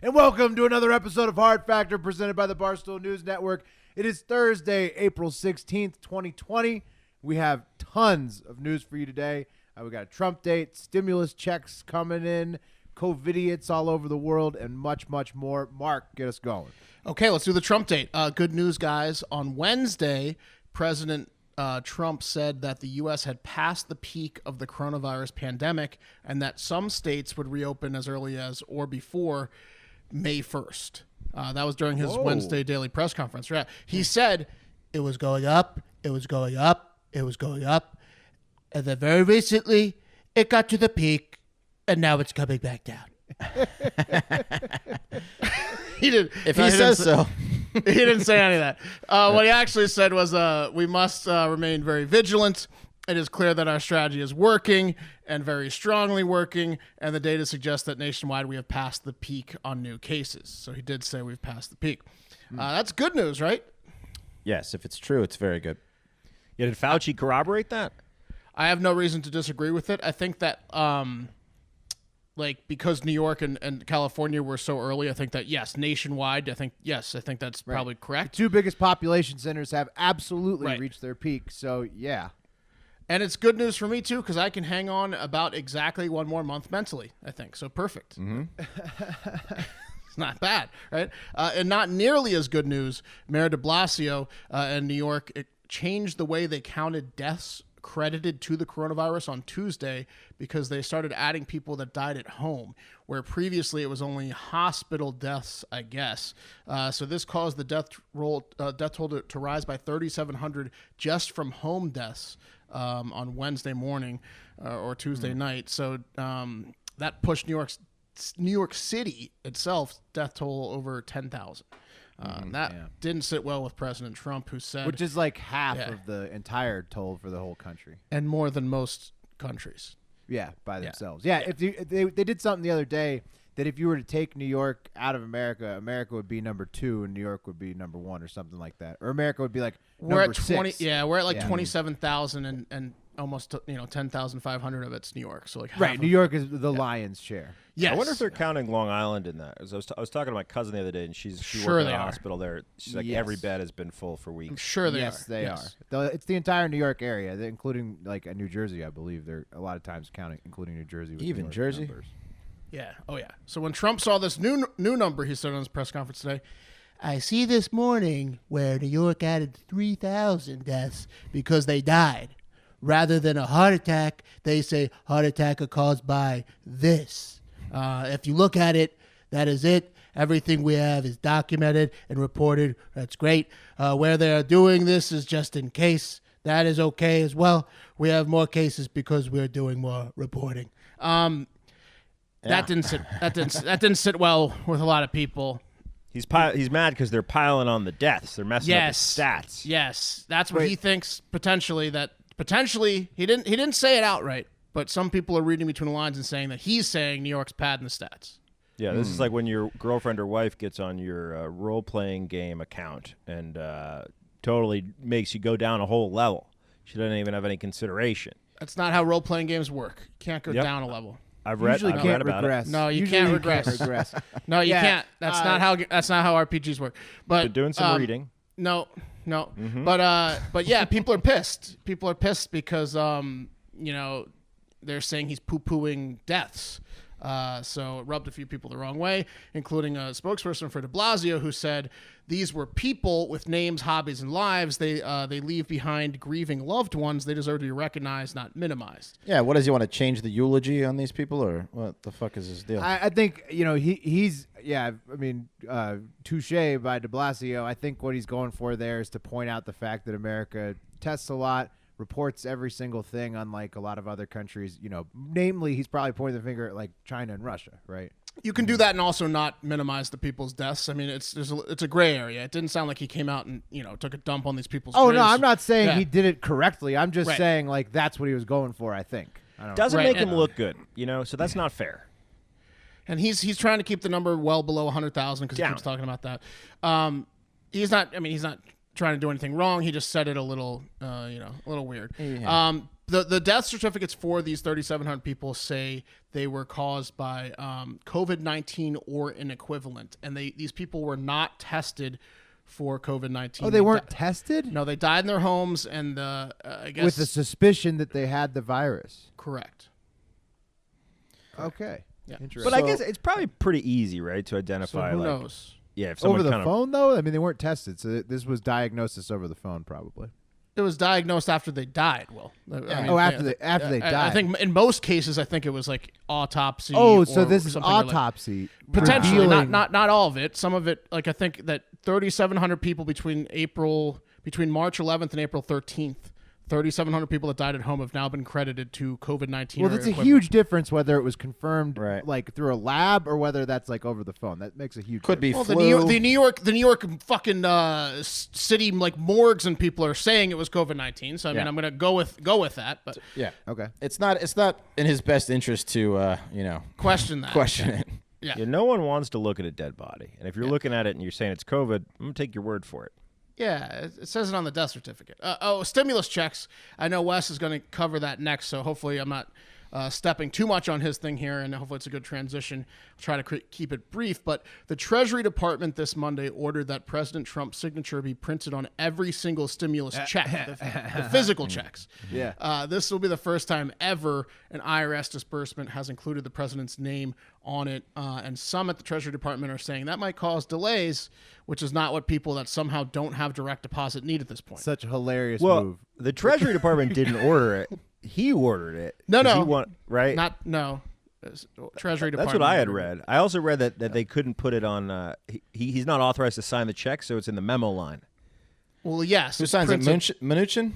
And welcome to another episode of Hard Factor presented by the Barstool News Network. It is Thursday, April 16th, 2020. We have tons of news for you today. We got a Trump date, stimulus checks coming in, COVIDiots all over the world, and much, much more. Mark, get us going. Okay, let's do the Trump date. Good news, guys. On Wednesday, President Trump said that the U.S. had passed the peak of the coronavirus pandemic and that some states would reopen as early as or before May 1st. That was during his Wednesday daily press conference. Right? He said it was going up, it was going up, it was going up, and then very recently it got to the peak, and now it's coming back down. He did. If he says so. He didn't say any of that. What he actually said was, we must remain very vigilant. It is clear that our strategy is working and very strongly working, and the data suggests that nationwide we have passed the peak on new cases. So he did say we've passed the peak. That's good news, right? Yes, if it's true, it's very good. Yeah, did Fauci corroborate that? I have no reason to disagree with it. I think that because New York and California were so early, I think that, yes, nationwide, I think that's probably correct. The two biggest population centers have absolutely reached their peak, so yeah. And it's good news for me, too, because I can hang on about exactly one more month mentally, I think. So perfect. Mm-hmm. It's not bad, right? And not nearly as good news, Mayor de Blasio in New York changed the way they counted deaths credited to the coronavirus on Tuesday because they started adding people that died at home, where previously it was only hospital deaths, I guess. So this caused the death toll to rise by 3,700 just from home deaths on Wednesday morning or Tuesday night. So that pushed New York City itself death toll over 10,000. Didn't sit well with President Trump, who said... Which is like half of the entire toll for the whole country. And more than most countries. Yeah, by themselves. Yeah. If they did something the other day that if you were to take New York out of America, America would be number 2 and New York would be number 1 or something like that. Or America would be like number 6. We're at 27,000 and almost 10,500 of it's New York. So New York is the lion's share. Yes. I wonder if they're counting Long Island in that. I was talking to my cousin the other day, and she sure worked in a hospital there. She's like, every bed has been full for weeks. I'm sure they are. Yes, they are. It's the entire New York area, including New Jersey, I believe. They're a lot of times counting, including New Jersey. Even Jersey? Numbers. Yeah. Oh, yeah. So when Trump saw this new number, he said on his press conference today, I see this morning where New York added 3,000 deaths because they died. Rather than a heart attack, they say heart attack are caused by this. If you look at it, that is it. Everything we have is documented and reported. That's great. Where they are doing this is just in case. That is okay as well. We have more cases because we're doing more reporting. That didn't sit well with a lot of people. He's mad because they're piling on the deaths. They're messing up the stats. Yes, that's what he thinks potentially. He didn't say it outright. But some people are reading between the lines and saying that he's saying New York's padding the stats. Yeah, this is like when your girlfriend or wife gets on your role-playing game account and totally makes you go down a whole level. She doesn't even have any consideration. That's not how role-playing games work. You can't go down a level. I've read about regress. it. No, you can't regress. No, you can't. That's not how RPGs work. But been doing some reading. No. Mm-hmm. But yeah, people are pissed. People are pissed because they're saying he's poo-pooing deaths. So it rubbed a few people the wrong way, including a spokesperson for de Blasio who said these were people with names, hobbies, and lives. They leave behind grieving loved ones. They deserve to be recognized, not minimized. Yeah, what does he want to change the eulogy on these people, or what the fuck is his deal? I think, he's touche by de Blasio. I think what he's going for there is to point out the fact that America tests a lot, reports every single thing, unlike a lot of other countries. Namely, he's probably pointing the finger at China and Russia, right? You can do that and also not minimize the people's deaths. I mean, it's a gray area. It didn't sound like he came out and took a dump on these people's graves. No, I'm not saying he did it correctly. I'm just saying that's what he was going for. I think doesn't make him look good, so that's not fair. And he's trying to keep the number well below 100,000 because he keeps talking about that. He's not trying to do anything wrong. He just said it a little, a little weird. Yeah. The death certificates for these 3,700 people say they were caused by COVID-19 or an equivalent, and these people were not tested for COVID-19. Oh, they weren't tested? No, they died in their homes, and I guess With the suspicion that they had the virus. correct. Okay. Yeah. Interesting. But I guess it's probably pretty easy, right, to So identify. who like, knows? Yeah, if someone over the kind of phone, though? I mean, they weren't tested, so this was diagnosis over the phone, probably. It was diagnosed after they died. Will After they died. I think in most cases, I think it was like autopsy. Oh, or so this is something related. autopsy. Potentially, revealing- not all of it. Some of it, like I think that 3,700 people between March 11th and April 13th, 3,700 people that died at home have now been credited to COVID-19. Well, or that's a equivalent. huge difference whether it was confirmed Right. like through a lab or whether that's like over the phone. That makes a huge Could be difference. Well, flu. the New York fucking city like morgues and people are saying it was COVID-19. So I mean, Yeah. I'm gonna go with that, but Yeah. Okay. It's not in his best interest to question that. question it. Yeah. Yeah, no one wants to look at a dead body. And if you're looking at it and you're saying it's COVID, I'm going to take your word for it. Yeah, it says it on the death certificate. Stimulus checks. I know Wes is going to cover that next, so hopefully I'm not stepping too much on his thing here, and hopefully it's a good transition. I'll try to keep it brief, but the Treasury Department this Monday ordered that President Trump's signature be printed on every single stimulus check, the physical checks. Yeah. This will be the first time ever an IRS disbursement has included the president's name on it, and some at the Treasury Department are saying that might cause delays, which is not what people that somehow don't have direct deposit need at this point. Such a hilarious Well, move. the Treasury Department didn't order it. He ordered it. No, 'Cause no. He right? Treasury Department. That's what I had read. I also read that they couldn't put it on. He's not authorized to sign the check, so it's in the memo line. Well, yes. Who signs it? printed- Mnuchin?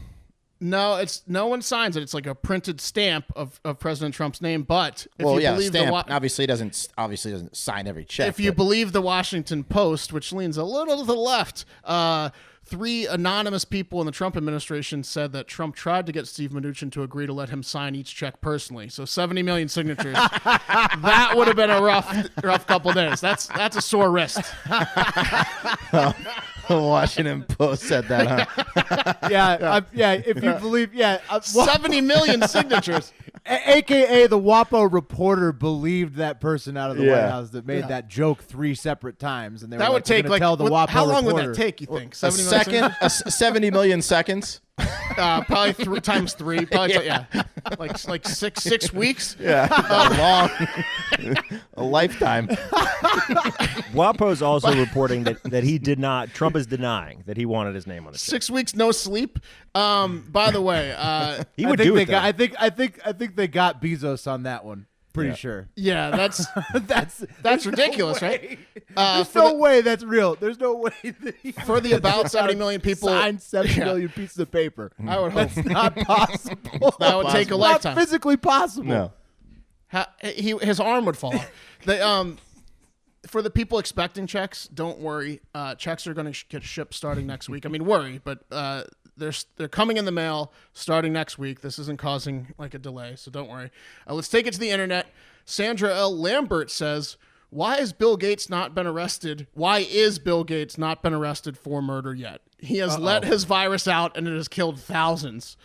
No, no one signs it. It's like a printed stamp of President Trump's name. But if Well, you yeah, believe stamp. Obviously doesn't sign every check. if you but- believe the Washington Post, which leans a little to the left, 3 anonymous people in the Trump administration said that Trump tried to get Steve Mnuchin to agree to let him sign each check personally. So 70 million signatures. That would have been a rough couple days. That's a sore wrist. the Washington Post said that, huh? Yeah. If you believe, 70 million signatures. AKA the WAPO reporter believed that person out of the White Yeah. House that made that joke 3 separate times, and they That were would take "We're gonna tell the WAPO how long reporter." would that take? You think? A 70 million second, 70 million seconds. Probably times 3. Probably like six weeks. Yeah, a lifetime. WAPO's also reporting that he did not. Trump is denying that he wanted his name on the check. 6 weeks no sleep. By the way, He I would think do they it. got. though. I think they got Bezos on that one. Pretty sure. yeah, that's That's ridiculous, way. right? There's For no the- way that's real. There's no way that he For the about 70 million people, signed 70 Yeah. million pieces of paper. I would hope That's not possible. that would take a Not lifetime. physically possible. No. His arm would fall off. For the people expecting checks, don't worry. Checks are going to get shipped starting next week. I mean, worry, but they're coming in the mail starting next week. This isn't causing like a delay, so don't worry. Let's take it to the internet. Sandra L. Lambert says, "Why is Bill Gates not been arrested? Why is Bill Gates not been arrested for murder yet? He has let his virus out, and it has killed thousands."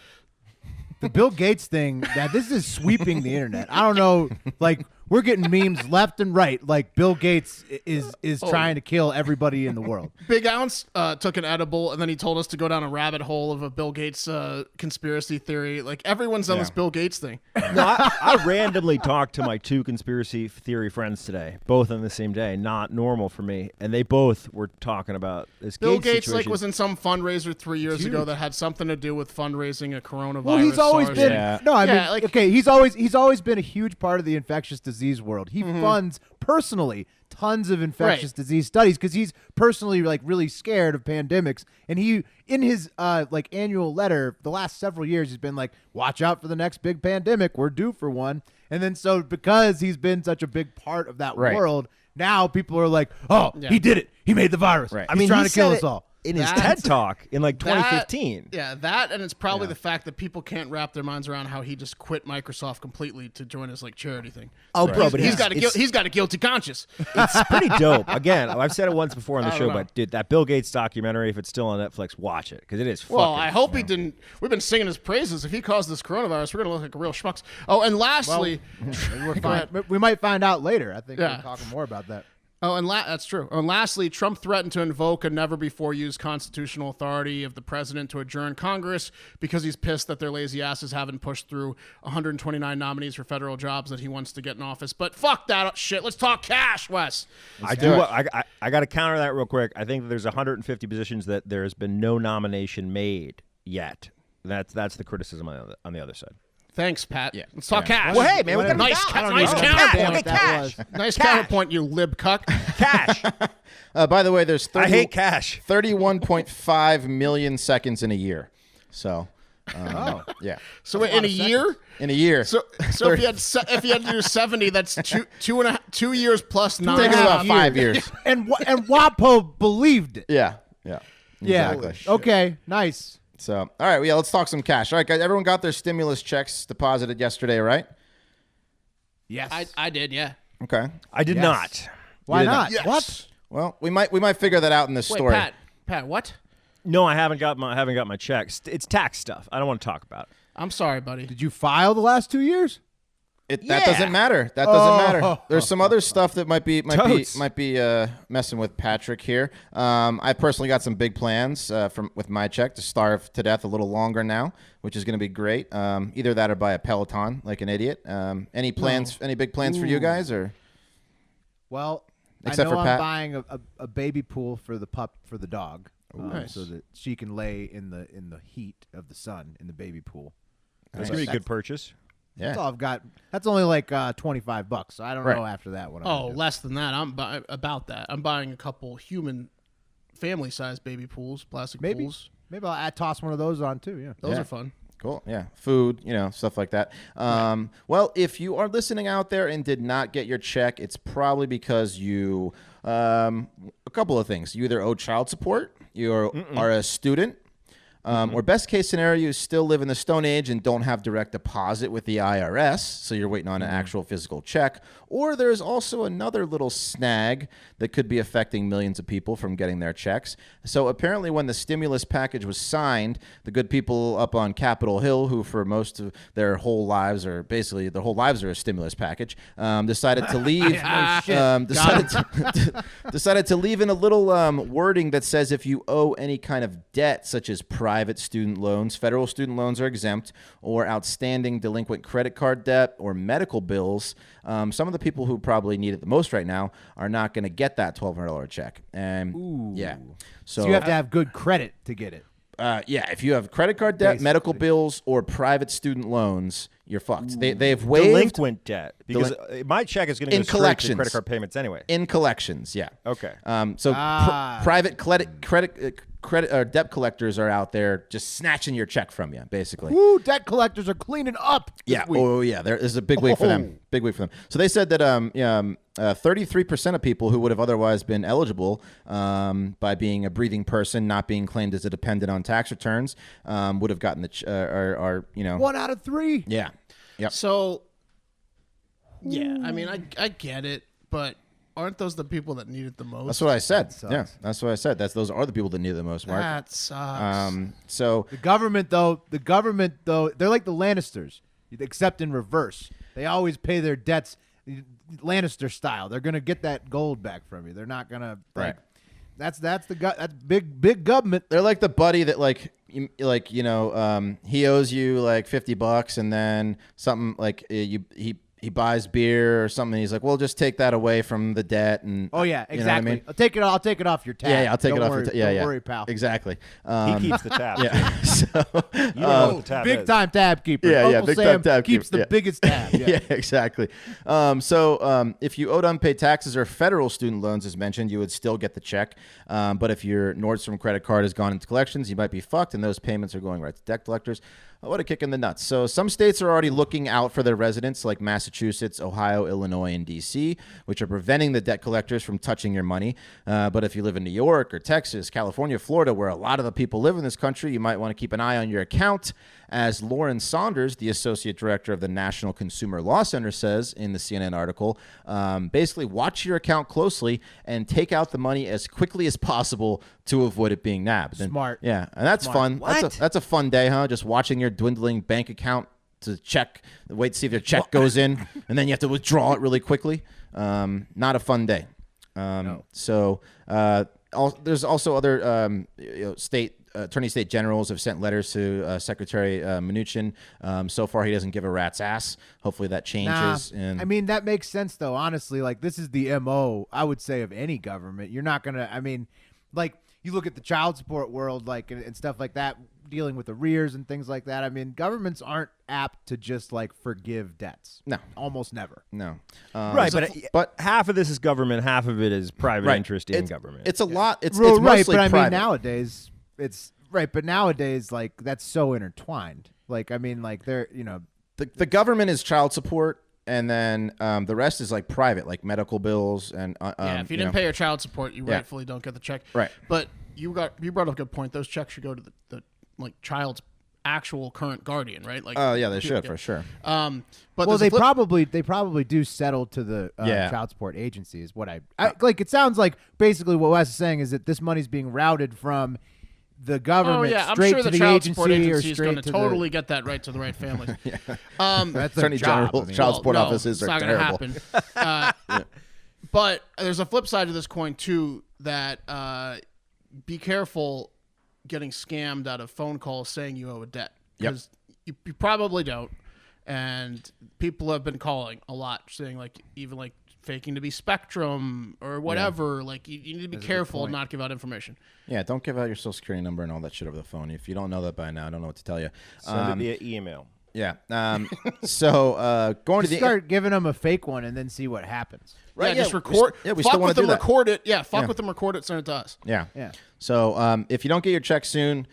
The Bill Gates thing, this is sweeping the internet. I don't know, like we're getting memes left and right. Like Bill Gates is trying to kill everybody in the world. Big Ounce took an edible, and then he told us to go down a rabbit hole of a Bill Gates conspiracy theory. Like everyone's done this Bill Gates thing. No, I randomly talked to my 2 conspiracy theory friends today, both on the same day. Not normal for me, and they both were talking about this. Bill Gates Gates situation. was in some fundraiser 3 years ago that had something to do with fundraising a coronavirus. Well, he's always SARS. been Yeah. no. I Yeah, mean, like- okay, he's always been a huge part of the infectious disease world. He funds personally tons of infectious Right. disease studies because he's personally like really scared of pandemics. And he, in his like annual letter, the last several years, he's been like, "Watch out for the next big pandemic. We're due for one." And then so because he's been such a big part of that Right. world, now people are like, "Oh, Yeah. he did it. He made the virus. Right. He's trying he to kill said us it- all." in his TED Talk in like 2015. That, and it's probably the fact that people can't wrap their minds around how he just quit Microsoft completely to join his like charity thing. Oh, bro, but he's got a guilty conscience. It's pretty dope. Again, I've said it once before on the show, but dude, that Bill Gates documentary, if it's still on Netflix, watch it because it is. Well, I hope he didn't. We've been singing his praises. If he caused this coronavirus, we're gonna look like real schmucks. Oh, and lastly, we might find out later. I think we're talking more about that. Oh, and that's true. Oh, and lastly, Trump threatened to invoke a never-before-used constitutional authority of the president to adjourn Congress because he's pissed that their lazy asses haven't pushed through 129 nominees for federal jobs that he wants to get in office. But fuck that shit. Let's talk cash, Wes. I got to counter that real quick. I think that there's 150 positions that there has been no nomination made yet. That's the criticism on the other side. Thanks, Pat. Yeah. Let's talk cash. Well, hey, man, we got nice counterpoint. Nice counterpoint, you lib cuck. Cash. By the way, there's I hate cash. 31.5 million seconds in a year. So, yeah. So in a year? In a year. So if you had to do 70, that's 2 years plus 9. Taking about 5 years. And WAPO believed it. Yeah. Exactly. Okay. Nice. So, all right, let's talk some cash. All right, guys, everyone got their stimulus checks deposited yesterday, right? Yes. I did, yeah. Okay. I did not. Why not? Yes. What? Well, we might figure that out in this story. Pat, what? No, I haven't got my checks. It's tax stuff. I don't want to talk about it. I'm sorry, buddy. Did you file the last 2 years? That doesn't matter. That doesn't matter. There's some other stuff that might be messing with Patrick here. I personally got some big plans with my check to starve to death a little longer now, which is going to be great. Either that or buy a Peloton like an idiot. Any plans? Any big plans for you guys? Or well, except I know for I'm Pat? buying a baby pool for the dog, Nice. so that she can lay in the heat of the sun in the baby pool. That's going to be a good purchase. Yeah. That's all I've got. That's only like $25. So I don't know after that what I'm gonna do. Less than that. I'm buying a couple human family-sized baby pools, plastic pools. Maybe I'll toss one of those on too. Yeah. Those are fun. Cool. Yeah. Food, stuff like that. Well, if you are listening out there and did not get your check, it's probably because you, a couple of things. You either owe child support, you are a student, or best case scenario, you still live in the Stone Age and don't have direct deposit with the IRS, so you're waiting on an actual physical check. Or there's also another little snag that could be affecting millions of people from getting their checks. So apparently when the stimulus package was signed, the good people up on Capitol Hill, who for most of their whole lives are basically their whole lives are a stimulus package, decided to leave decided to leave in a little wording that says if you owe any kind of debt, such as private student loans, federal student loans are exempt, or outstanding delinquent credit card debt or medical bills, some of the people who probably need it the most right now are not going to get that $1,200 check. And so you have to have good credit to get it. If you have credit card debt, medical bills, or private student loans, you're fucked. They've waived delinquent debt because my check is going to go straight to credit card payments anyway. In collections, yeah. Okay. Private credit or debt collectors are out there just snatching your check from you, basically. Woo, debt collectors are cleaning up. Yeah. Oh, yeah. There is a big week for them. Big week for them. So they said that 33% of people who would have otherwise been eligible by being a breathing person, not being claimed as a dependent on tax returns, would have gotten the 1 out of 3. Yeah. Yep. So, yeah, I mean, I get it, but aren't those the people that need it the most? That's what I said. Yeah, that's what I said. Those are the people that need it the most, Mark. That sucks. So the government though, they're like the Lannisters, except in reverse. They always pay their debts Lannister style. They're gonna get that gold back from you. They're not gonna. Right. That's big government. They're like the buddy that he owes you like $50, and then something like he buys beer or something. And he's like, "Well, just take that away from the debt." And oh yeah, exactly. You know what I mean? I'll take it off your tab. Yeah, I'll take it off your tab. Yeah, Don't worry, pal. Exactly. He keeps the tab. Yeah. So, you know what the tab big is. time tab keeper. Yeah, Uncle big Sam time tab keeps keeper. the biggest tab. Yeah, exactly. So if you owed unpaid taxes or federal student loans, as mentioned, you would still get the check. But if your Nordstrom credit card has gone into collections, you might be fucked, and those payments are going right to debt collectors. What a kick in the nuts. So some states are already looking out for their residents, like Massachusetts. Massachusetts, Ohio, Illinois, and D.C., which are preventing the debt collectors from touching your money. But if you live in New York or Texas, California, Florida, where a lot of the people live in this country, you might want to keep an eye on your account. As Lauren Saunders, the associate director of the National Consumer Law Center, says in the CNN article, basically watch your account closely and take out the money as quickly as possible to avoid it being nabbed. Smart. Yeah, and that's fun. That's a fun day, huh? Just watching your dwindling bank account to wait to see if your check goes in, and then you have to withdraw it really quickly. Not a fun day. No. So there's also other attorney state generals have sent letters to Secretary Mnuchin. So far, he doesn't give a rat's ass. Hopefully that changes. And I mean, that makes sense, though. Honestly, like, this is the MO, I would say, of any government. You're not going to, I mean, like, you look at the child support world, like, and stuff like that, dealing with arrears and things like that. I mean, governments aren't apt to just, like, forgive debts. No. Almost never. No. Right, but half of this is government, half of it is private interest in government. It's a lot. It's Right, mostly but I mean, private. nowadays, it's right. But nowadays, like, that's so intertwined. Like, I mean, like, they're, you know, The government is child support, and then the rest is like private, like medical bills and if you didn't pay your child support, you rightfully don't get the check. Right. But you brought up a good point. Those checks should go to the like child's actual current guardian, right? Like, yeah, they should for sure. But well, they probably do settle to the child support agency. Is what I like. It sounds like basically what Wes is saying is that this money's being routed from the government I'm straight sure to the the child support agency or agency is straight going to to totally get that right to the right families. That's their Attorney job. General, I mean. child support no, offices it's are not gonna terrible. happen. But there's a flip side to this coin too. That be careful getting scammed out of phone calls saying you owe a debt, because you probably don't. And people have been calling a lot, saying like even like faking to be Spectrum or whatever. Like you need to be careful and not give out information. Yeah, don't give out your social security number and all that shit over the phone. If you don't know that by now, I don't know what to tell you. Send it via email. Yeah. So going to the Start giving them a fake one and then see what happens. Right? Just record. we fuck still want with to do them. that. Record it. Yeah. Fuck with them. Record it. Send it to us. Yeah. Yeah. So if you don't get your check soon,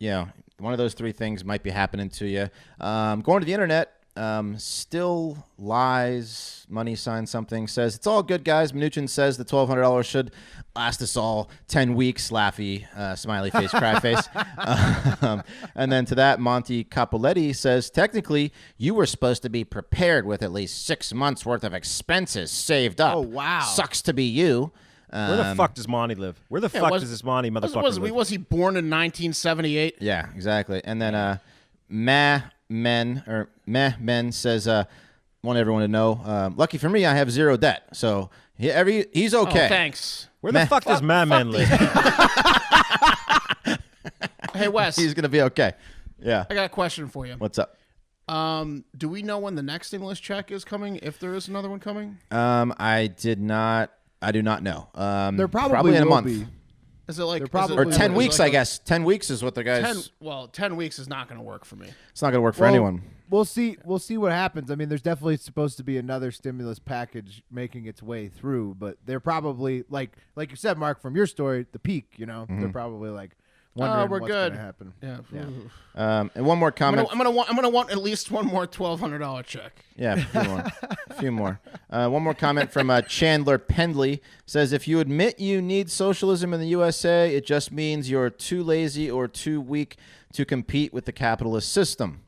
one of those three things might be happening to you. Going to the internet, still lies, money sign something, says, it's all good, guys. Mnuchin says the $1,200 should last us all 10 weeks, laughy, smiley face, cry face. And then to that, Monty Capoletti says, technically, you were supposed to be prepared with at least 6 months worth of expenses saved up. Oh, wow. Sucks to be you. Where the fuck does Monty live? Where the fuck does this Monty motherfucker live? Was he born in 1978? Yeah, exactly. And then Meh Men says, want everyone to know, lucky for me, I have zero debt. So he's okay. Oh, thanks. Where the fuck does Madman live? Hey, Wes. He's going to be okay. Yeah. I got a question for you. What's up? Do we know when the next stimulus check is coming, if there is another one coming? I do not know. There probably in a will month. be. Is it like probably Or will. 10 Is it weeks, like I guess. 10 weeks is what the guys... 10 weeks is not going to work for me. It's not going to work for anyone. We'll see what happens. I mean, there's definitely supposed to be another stimulus package making its way through, but they're probably like you said, Mark, from your story, the peak. They're probably like wondering we're what's good. going to happen. Yeah. And one more comment. I'm gonna want at least one more $1,200 check. Yeah, a few more. One more comment from Chandler Pendley. Says, if you admit you need socialism in the USA, it just means you're too lazy or too weak to compete with the capitalist system.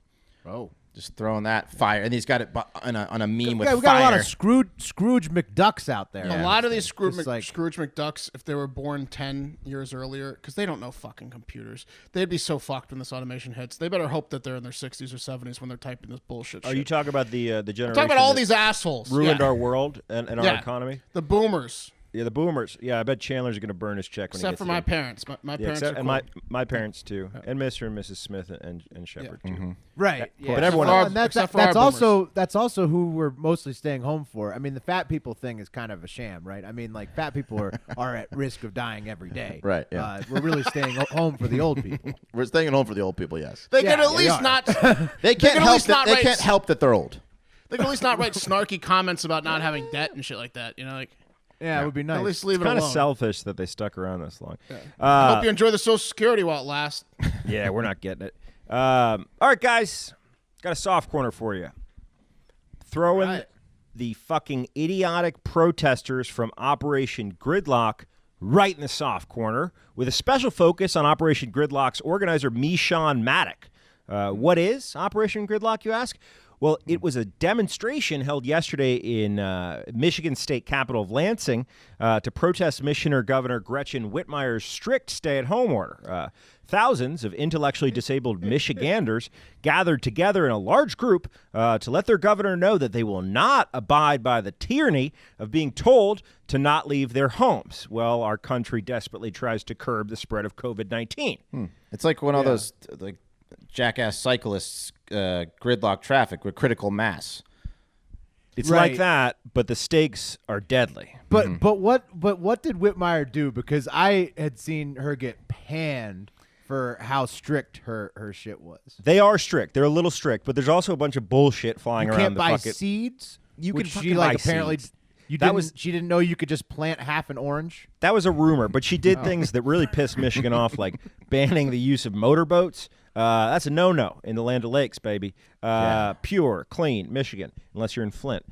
Oh. Just throwing that fire. And he's got it on a meme with Yeah, fire. we got a lot of Scrooge McDucks out there. A lot of these Scrooge Just like- McDucks, if they were born 10 years earlier, because they don't know fucking computers, they'd be so fucked when this automation hits. They better hope that they're in their 60s or 70s when they're typing this bullshit shit. Are you talking about the generation? I'm talking about all that these assholes. ruined Yeah. our world and our Yeah. economy? The boomers. Yeah, the boomers. Yeah, I bet Chandler's going to burn his check when he Except gets for to my them. parents. My Yeah, parents except, are and cool. my parents too, and Mr. and Mrs. Smith and Shepard too. Right. Yeah. But everyone Except for else. our- And that's except for our that's also who we're mostly staying home for. I mean, the fat people thing is kind of a sham, right? I mean, like, fat people are at risk of dying every day. Right, yeah. We're really staying home for the old people. We're staying at home for the old people, yes. They Yeah, can at they least are. not. They can't at help least not that. They write- can't help that they're old. They can at least not write snarky comments about not having debt and shit like that. Like Yeah, it would be nice. at least leave it Kind alone. of selfish that they stuck around this long. I hope you enjoy the Social Security while it lasts. Yeah, we're not getting it. All right, guys. Got a soft corner for you. throwing Right. the fucking idiotic protesters from Operation Gridlock right in the soft corner, with a special focus on Operation Gridlock's organizer, Meshawn Maddock. What is Operation Gridlock, you ask? Well, it was a demonstration held yesterday in Michigan state capital of Lansing to protest Michigan Governor Gretchen Whitmer's strict stay-at-home order. Thousands of intellectually disabled Michiganders gathered together in a large group to let their governor know that they will not abide by the tyranny of being told to not leave their homes. Well, our country desperately tries to curb the spread of COVID-19. It's like one of those like jackass cyclists gridlock traffic with critical mass. It's Right. like that, but the stakes are deadly. But what did Whitmire do? Because I had seen her get panned for how strict her shit was. They are strict. They're a little strict, but there's also a bunch of bullshit flying You around can't the buy fucking. seeds. You which can she fucking like buy apparently. seeds. She didn't know you could just plant half an orange. That was a rumor, but she did things that really pissed Michigan off, like banning the use of motorboats. That's a no-no in the Land O'Lakes, baby. Pure, clean, Michigan, unless you're in Flint.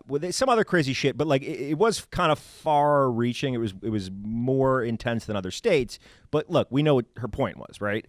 With some other crazy shit, but like it was kind of far-reaching. It was more intense than other states. But look, we know what her point was, right?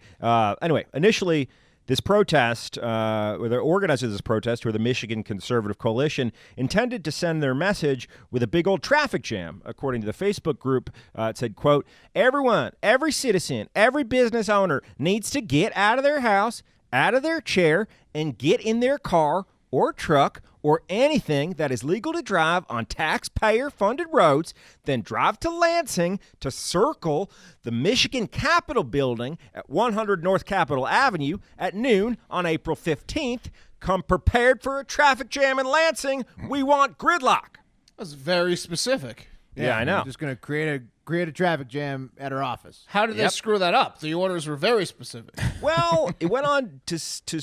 Anyway, initially, this protest, or the organizers of this protest, who are the Michigan Conservative Coalition, intended to send their message with a big old traffic jam. According to the Facebook group, it said, quote, "Everyone, every citizen, every business owner needs to get out of their house, out of their chair, and get in their car or truck or anything that is legal to drive on taxpayer-funded roads, then drive to Lansing to circle the Michigan Capitol building at 100 North Capitol Avenue at noon on April 15th. Come prepared for a traffic jam in Lansing. We want gridlock." That's very specific. Yeah, I know. We're just gonna create a traffic jam at her office. How did they screw that up? The orders were very specific. Well, it went on to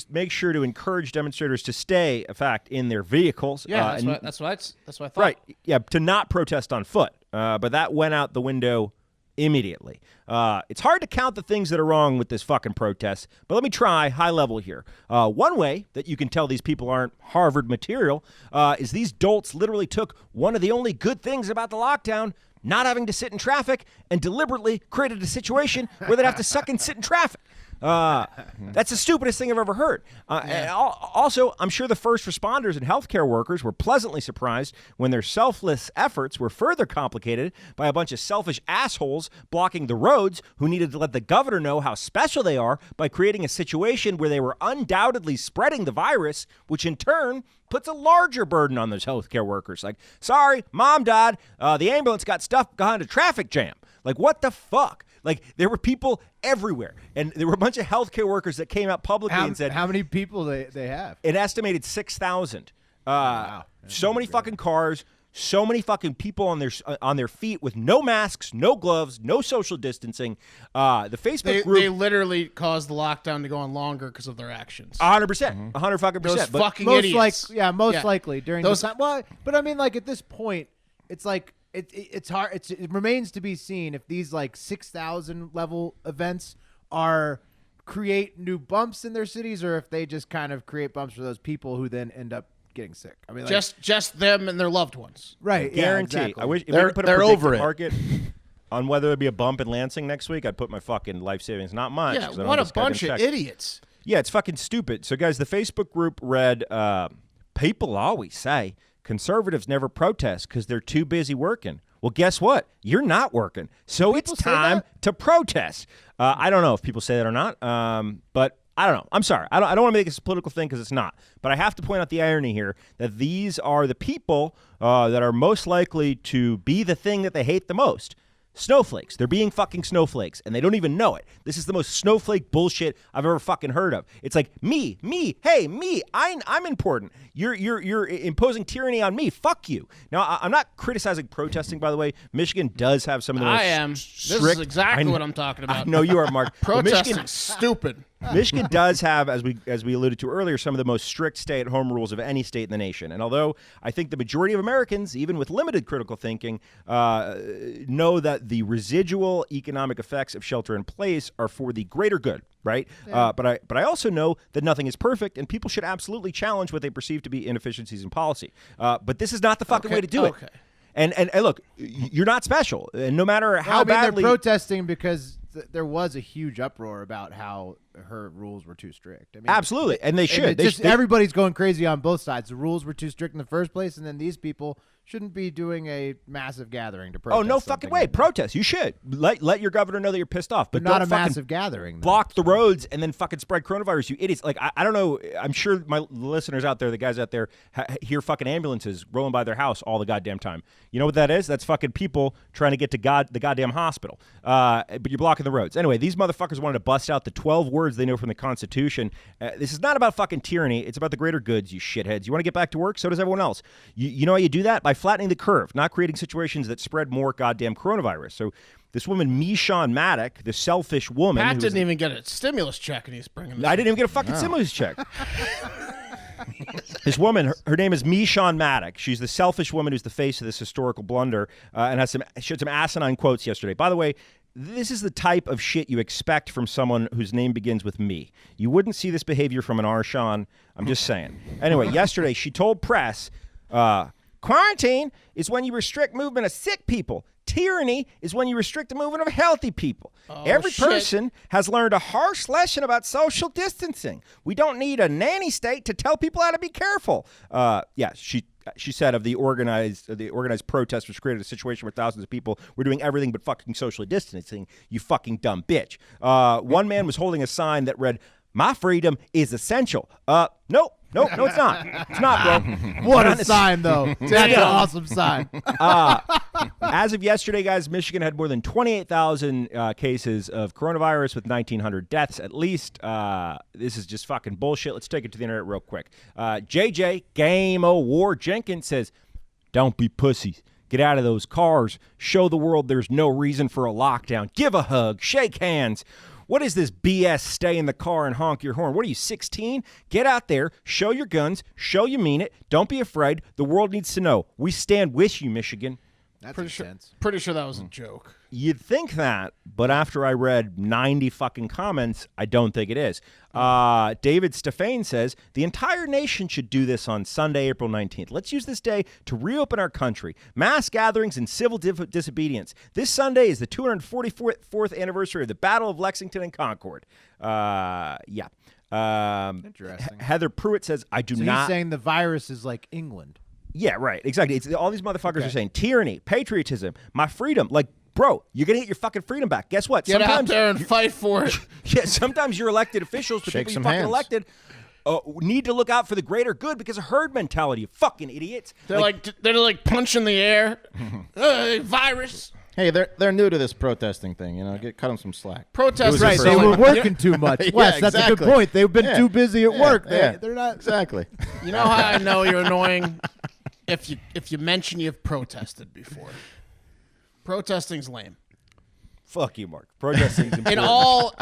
make sure to encourage demonstrators to stay, in fact, in their vehicles. Yeah, and that's what I thought. Right. Yeah, to not protest on foot. But that went out the window immediately. It's hard to count the things that are wrong with this fucking protest, but let me try high level here. One way that you can tell these people aren't Harvard material is these dolts literally took one of the only good things about the lockdown, not having to sit in traffic, and deliberately created a situation where they'd have to suck and sit in traffic. That's the stupidest thing I've ever heard. And also, I'm sure the first responders and healthcare workers were pleasantly surprised when their selfless efforts were further complicated by a bunch of selfish assholes blocking the roads who needed to let the governor know how special they are by creating a situation where they were undoubtedly spreading the virus, which in turn puts a larger burden on those healthcare workers. Like, sorry, mom died. The ambulance got stuck behind a traffic jam. Like, what the fuck? Like, there were people everywhere. And there were a bunch of healthcare workers that came out publicly and said, how many people they have? an estimated 6,000. Wow. So many fucking cars, so many fucking people on their feet with no masks, no gloves, no social distancing. The Facebook group, They literally caused the lockdown to go on longer because of their actions. 100%, 100 fucking Those percent. fucking Most idiots. likely during Those- the time. Well, but I mean, like at this point, it's like it's hard. It remains to be seen if these like 6,000 level events create new bumps in their cities, or if they just kind of create bumps for those people who then end up getting sick. I mean, like, just them and their loved ones. right, yeah, Guarantee. exactly. I wish if They're- we could put they're a over predictive it. market on whether there'd be a bump in Lansing next week. I'd put my fucking life savings. Not much. Yeah, 'cause I don't what have a this goddamn bunch of check. idiots. Yeah, it's fucking stupid. So, guys, the Facebook group read, people always say conservatives never protest because they're too busy working. Well, guess what? You're not working. So People it's say time that? to protest. I don't know if people say that or not, but I don't know. I'm sorry. I don't want to make this a political thing because it's not. But I have to point out the irony here that these are the people that are most likely to be the thing that they hate the most. Snowflakes. They're being fucking snowflakes, and they don't even know it. This is the most snowflake bullshit I've ever fucking heard of. It's like me, hey, me. I'm important. You're imposing tyranny on me. Fuck you. Now, I'm not criticizing protesting. By the way, Michigan does have some of the most I am. strict. This is exactly what I'm talking about. I know you are, Mark. But Protesting Michigan, stupid. Michigan does have, as we alluded to earlier, some of the most strict stay-at-home rules of any state in the nation. And although I think the majority of Americans, even with limited critical thinking, know that the residual economic effects of shelter in place are for the greater good, right? Yeah. But I also know that nothing is perfect, and people should absolutely challenge what they perceive to be inefficiencies in policy. But this is not the fucking way to do it. And look, you're not special, and no matter how badly they're protesting because there was a huge uproar about how her rules were too strict. I mean, absolutely, and they should. Everybody's going crazy on both sides. The rules were too strict in the first place, and then these people shouldn't be doing a massive gathering to protest. Oh, no fucking way. Protest. You should. Let your governor know that you're pissed off. But not a massive gathering. Block the roads and then fucking spread coronavirus, you idiots. Like, I don't know. I'm sure my listeners out there, the guys out there, hear fucking ambulances rolling by their house all the goddamn time. You know what that is? That's fucking people trying to get to the goddamn hospital. But you're blocking the roads. Anyway, these motherfuckers wanted to bust out the 12 words they know from the Constitution. This is not about fucking tyranny. It's about the greater goods, you shitheads. You want to get back to work? So does everyone else. You know how you do that? By flattening the curve, not creating situations that spread more goddamn coronavirus. So this woman, Michonne Maddock, the selfish woman. Pat didn't even get a stimulus check, and he's bringing this. I didn't even get a fucking stimulus check. This woman, her name is Michonne Maddock. She's the selfish woman who's the face of this historical blunder, and she had some asinine quotes yesterday. By the way, this is the type of shit you expect from someone whose name begins with me. You wouldn't see this behavior from an Arshawn. I'm just saying. Anyway, yesterday she told press, quarantine is when you restrict movement of sick people. Tyranny is when you restrict the movement of healthy people. Every person has learned a harsh lesson about social distancing. We don't need a nanny state to tell people how to be careful. She said of the organized protest, which created a situation where thousands of people were doing everything but fucking socially distancing. You fucking dumb bitch. One man was holding a sign that read, "My freedom is essential." Nope, it's not. It's not, bro. What a sign, though. That's an awesome sign. As of yesterday, guys, Michigan had more than 28,000 cases of coronavirus with 1,900 deaths at least. This is just fucking bullshit. Let's take it to the internet real quick. JJ, Game O' War Jenkins says, "Don't be pussies. Get out of those cars. Show the world there's no reason for a lockdown. Give a hug. Shake hands. What is this BS? Stay in the car and honk your horn. What are you, 16? Get out there, show your guns, show you mean it. Don't be afraid. The world needs to know. We stand with you, Michigan." That's pretty sure that was a joke. You'd think that, but after I read 90 fucking comments, I don't think it is. David Stefane says, "The entire nation should do this on Sunday, April 19th. Let's use this day to reopen our country. Mass gatherings and civil disobedience. This Sunday is the 244th anniversary of the Battle of Lexington and Concord." Yeah. Interesting. Heather Pruitt says, "I do so not." He's saying the virus is like England. Yeah, right. Exactly. It's all these motherfuckers are saying tyranny, patriotism, my freedom. Like, bro, you're going to get your fucking freedom back. Guess what? Get out there and fight for it. Yeah, sometimes your elected officials, the people you fucking elected, need to look out for the greater good because of herd mentality, you fucking idiots. They're like punching the air. Virus. Hey, they're new to this protesting thing. Cut them some slack. Protesters, right? They were working too much. Yeah, Wes, that's a good point. They've been too busy at work. Yeah. They're not exactly. You know how I know you're annoying? If you mention you've protested before. Protesting's lame. Fuck you, Mark. Protesting's important.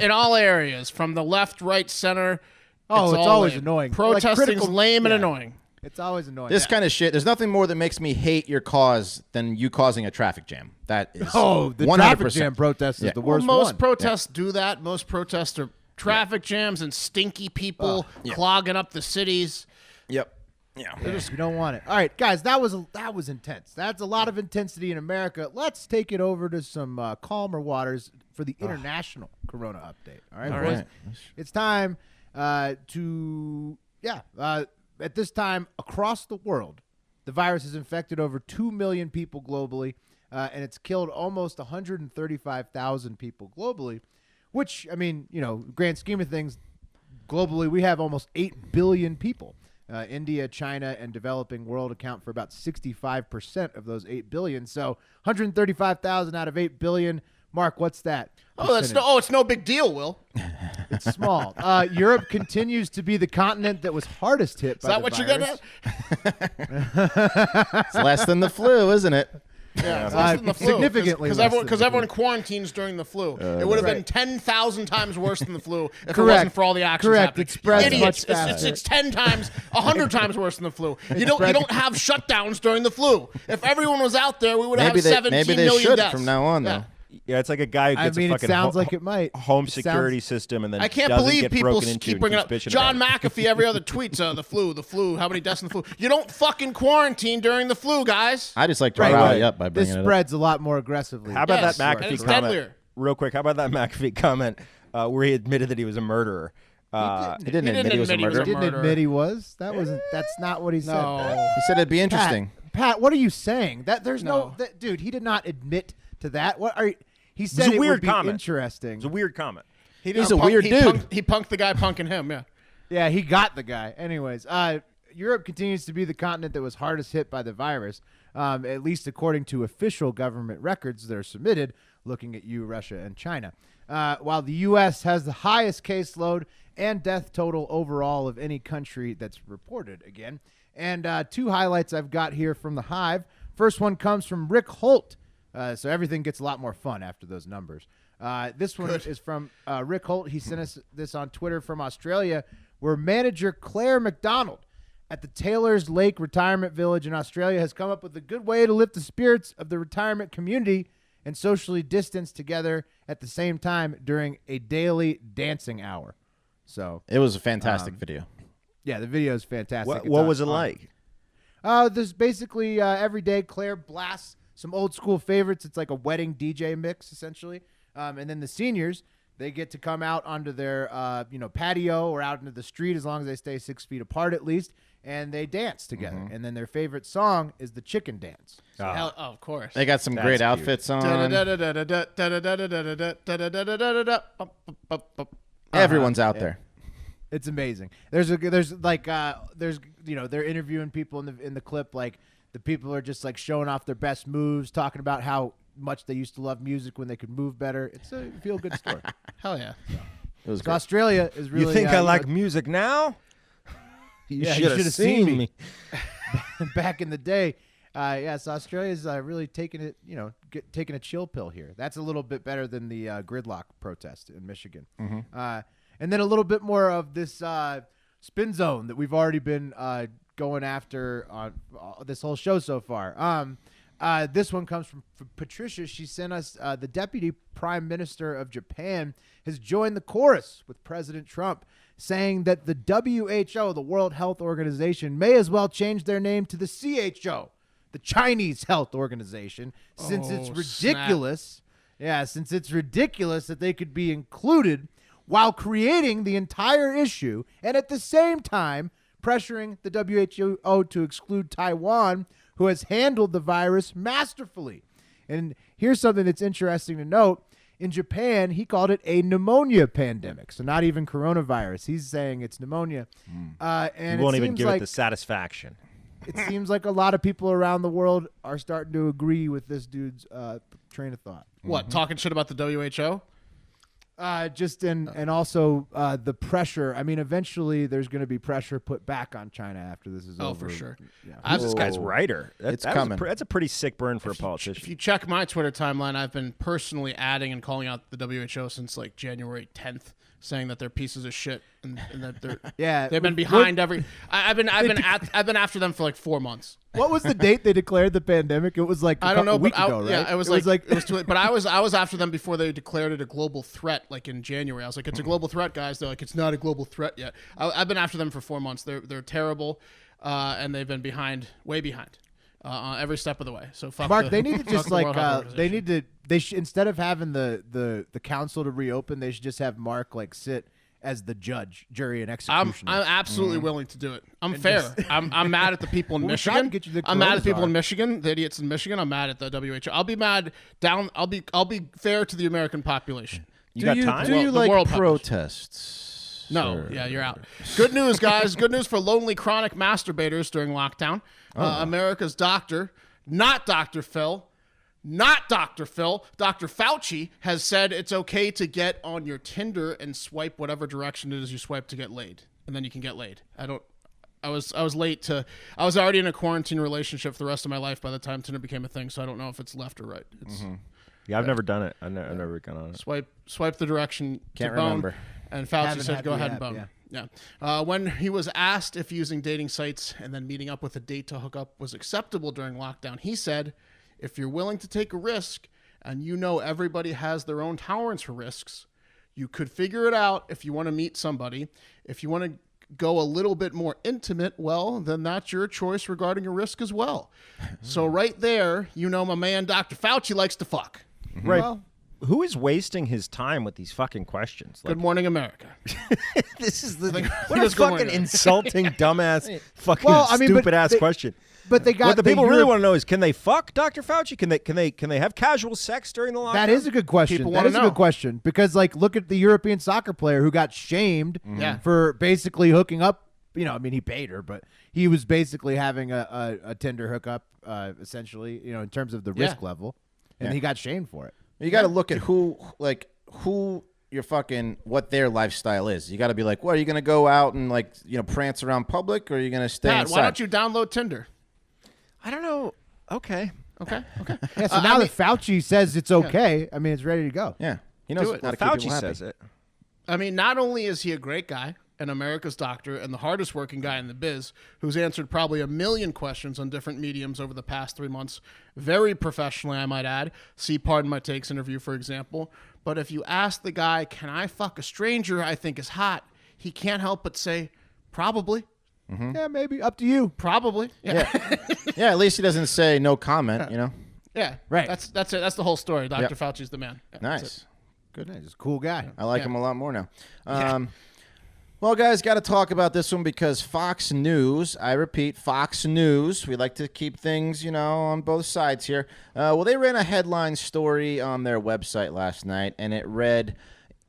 in all areas, from the left, right, center. Oh, it's always lame. annoying. Protesting's lame and annoying. It's always annoying. This kind of shit. There's nothing more that makes me hate your cause than you causing a traffic jam. That is the 100%. traffic jam protest is the worst most one. protests do that. Most protests are traffic jams and stinky people clogging up the cities. Yep. Yeah. You don't want it. All right, guys, that was intense. That's a lot of intensity in America. Let's take it over to some calmer waters for the international Corona update. All right, boys? Right. It's time at this time, across the world, the virus has infected over 2 million people globally, and it's killed almost 135,000 people globally, which, I mean, grand scheme of things, globally, we have almost 8 billion people. India, China, and developing world account for about 65% of those 8 billion. So 135,000 out of 8 billion. Mark, what's that? It's no big deal, Will. It's small. Europe continues to be the continent that was hardest hit by the virus. Is that what you're going to It's less than the flu, isn't it? Yeah, it's less than the flu. Significantly less than the because flu. everyone quarantines during the flu. It would have been 10,000 times worse than the flu if it Correct. wasn't for all the actions Correct. happening. It spreads Idiots. much faster. It's 10 times, 100 times worse than the flu. You don't have shutdowns during the flu. If everyone was out there, we would have 17 maybe they million should deaths. from now on, though. Yeah, it's like a guy who I gets mean, a it fucking sounds like it might. home It security sounds- system and then I can't doesn't believe get people broken into keep and bringing keeps up bitching John about it. McAfee every other tweet. The flu. How many deaths in the flu? You don't fucking quarantine during the flu, guys. I just like to Right, rally right. up by This bringing it up. spreads a lot more aggressively. How about Yes, that and McAfee it's comment? deadlier. Real quick, how about that McAfee comment where he admitted that he was a murderer? He didn't admit he was a murderer. He didn't admit he was. That wasn't. That's not what he said. No. He said it'd be interesting. Pat, what are you saying? That there's no, No. that, dude. He did not admit to that. What are you, he was said a it weird would be comment. interesting. It's a weird comment. He's a weird dude. He punked the guy punking him. Yeah. Yeah, he got the guy. Anyways, Europe continues to be the continent that was hardest hit by the virus, at least according to official government records that are submitted, looking at you, Russia, and China. While the U.S. has the highest caseload and death total overall of any country that's reported again. And two highlights I've got here from the Hive. First one comes from Rick Holt. So everything gets a lot more fun after those numbers. This one is from Rick Holt. He sent us this on Twitter from Australia, where manager Claire McDonald at the Taylor's Lake Retirement Village in Australia has come up with a good way to lift the spirits of the retirement community and socially distance together at the same time during a daily dancing hour. So, It was a fantastic video. yeah, the video is fantastic. What, It's what on- was it on- like? There's basically every day Claire blasts some old school favorites. It's like a wedding DJ mix essentially. And then the seniors, they get to come out onto their patio or out into the street as long as they stay 6 feet apart at least, and they dance together. And then their favorite song is the chicken dance. Hell, of course. They got some That's great cute. outfits on. Everyone's out there. It's amazing. They're interviewing people in the clip, like the people are just like showing off their best moves, talking about how much they used to love music when they could move better. It's a feel good story. Hell yeah. It was So great. Australia is really. You think I like know, music now? Yeah, should have seen me. back in the day. So Australia's really taking it, taking a chill pill here. That's a little bit better than the gridlock protest in Michigan. And then a little bit more of this spin zone that we've already been going after on this whole show so far. This one comes from Patricia. She sent us the Deputy Prime Minister of Japan has joined the chorus with President Trump, saying that the WHO, the World Health Organization, may as well change their name to the CHO, the Chinese Health Organization, since it's ridiculous. Yeah, since it's ridiculous that they could be included while creating the entire issue and at the same time pressuring the WHO to exclude Taiwan, who has handled the virus masterfully. And here's something that's interesting to note. In Japan, he called it a pneumonia pandemic. So not even coronavirus. He's saying it's pneumonia. And You won't it even seems give like, it the satisfaction. it seems like a lot of people around the world are starting to agree with this dude's train of thought. What, talking shit about the WHO? And also the pressure. I mean, eventually there's going to be pressure put back on China after this is over. Oh, for sure. Yeah. This guy's writer. It's coming. That's a pretty sick burn for a If politician. you check my Twitter timeline, I've been personally adding and calling out the WHO since like January 10th, saying that they're pieces of shit and that they're Yeah. they've been behind every. I've been after them for like 4 months. What was the date they declared the pandemic? It was like I don't know, a week but ago, right? yeah, it was like it was too late. But I was after them before they declared it a global threat, like in January. I was like, it's a global threat, guys. They're like, it's not a global threat yet. I've been after them for 4 months. They're terrible, and they've been behind, way behind, every step of the way. So fuck Mark, the- they need to fuck just the World Health they Organization. need to instead of having the council to reopen, they should just have Mark like sit as the judge, jury, and I'm executioner. absolutely willing to do it. I'm fair. I'm mad at the people in Well, we're trying Michigan. to get you the I'm mad at the people Corona in Michigan, the idiots in Michigan. I'm mad at the WHO. I'll be mad down. I'll be fair to the American population. You got time? Do you the like world population. protests? No, Or- yeah, you're out. Good news, guys. Good news for lonely chronic masturbators during lockdown. America's doctor, not Dr. Phil, Dr. Fauci has said it's okay to get on your Tinder and swipe whatever direction it is you swipe to get laid, and then you can get laid. I was late to. I was already in a quarantine relationship for the rest of my life by the time Tinder became a thing. So I don't know if it's left or right. It's Yeah, I've never done it. I've never gone on it. swipe the direction. Can't to bone, remember. And Fauci Haven't said, had "Go the ahead app, and bone." Yeah. When he was asked if using dating sites and then meeting up with a date to hook up was acceptable during lockdown, he said, "If you're willing to take a risk and you know everybody has their own tolerance for risks, you could figure it out if you want to meet somebody. If you want to go a little bit more intimate, well, then that's your choice regarding a risk as well." So right there, my man Dr. Fauci likes to fuck. Right. Well, Who is wasting his time with these fucking questions? Good morning, America. This is the think what a it's Good fucking Morning. insulting, dumbass, fucking Well, I mean, but stupid ass they- question. but they got What the people really Europe- want to know is, can they fuck Dr. Fauci? Can they have casual sex during the lockdown? That is a good question. People That wanna is a know. good question because, like, look at the European soccer player who got shamed Yeah. for basically hooking up. I mean, he paid her, but he was basically having a Tinder hookup, essentially. In terms of the risk level, and he got shamed for it. You got to look at who your fucking what their lifestyle is. You got to be like, what are you going to go out and prance around public, or are you going to stay Pat, inside? why don't you download Tinder? I don't know. Okay. Okay. Yeah, so now that Fauci says it's okay, I mean, it's ready to go. Yeah, he knows Do it. how to keep Fauci people happy. says it. I mean, not only is he a great guy and America's doctor and the hardest working guy in the biz, who's answered probably 1 million questions on different mediums over the past 3 months, very professionally, I might add. See Pardon My Takes interview, for example. But if you ask the guy, can I fuck a stranger I think is hot, he can't help but say, probably. Yeah, maybe up to you. Probably. Yeah. Yeah, at least he doesn't say no comment. Yeah. Right. That's it. That's the whole story. Dr. Yep. Fauci's the man. Yeah, that's it. Nice, good. Yeah, he's a cool guy. I like Yeah. him a lot more now. Well, guys, got to talk about this one because Fox News, I repeat, Fox News, we like to keep things, on both sides here. Well, they ran a headline story on their website last night, and it read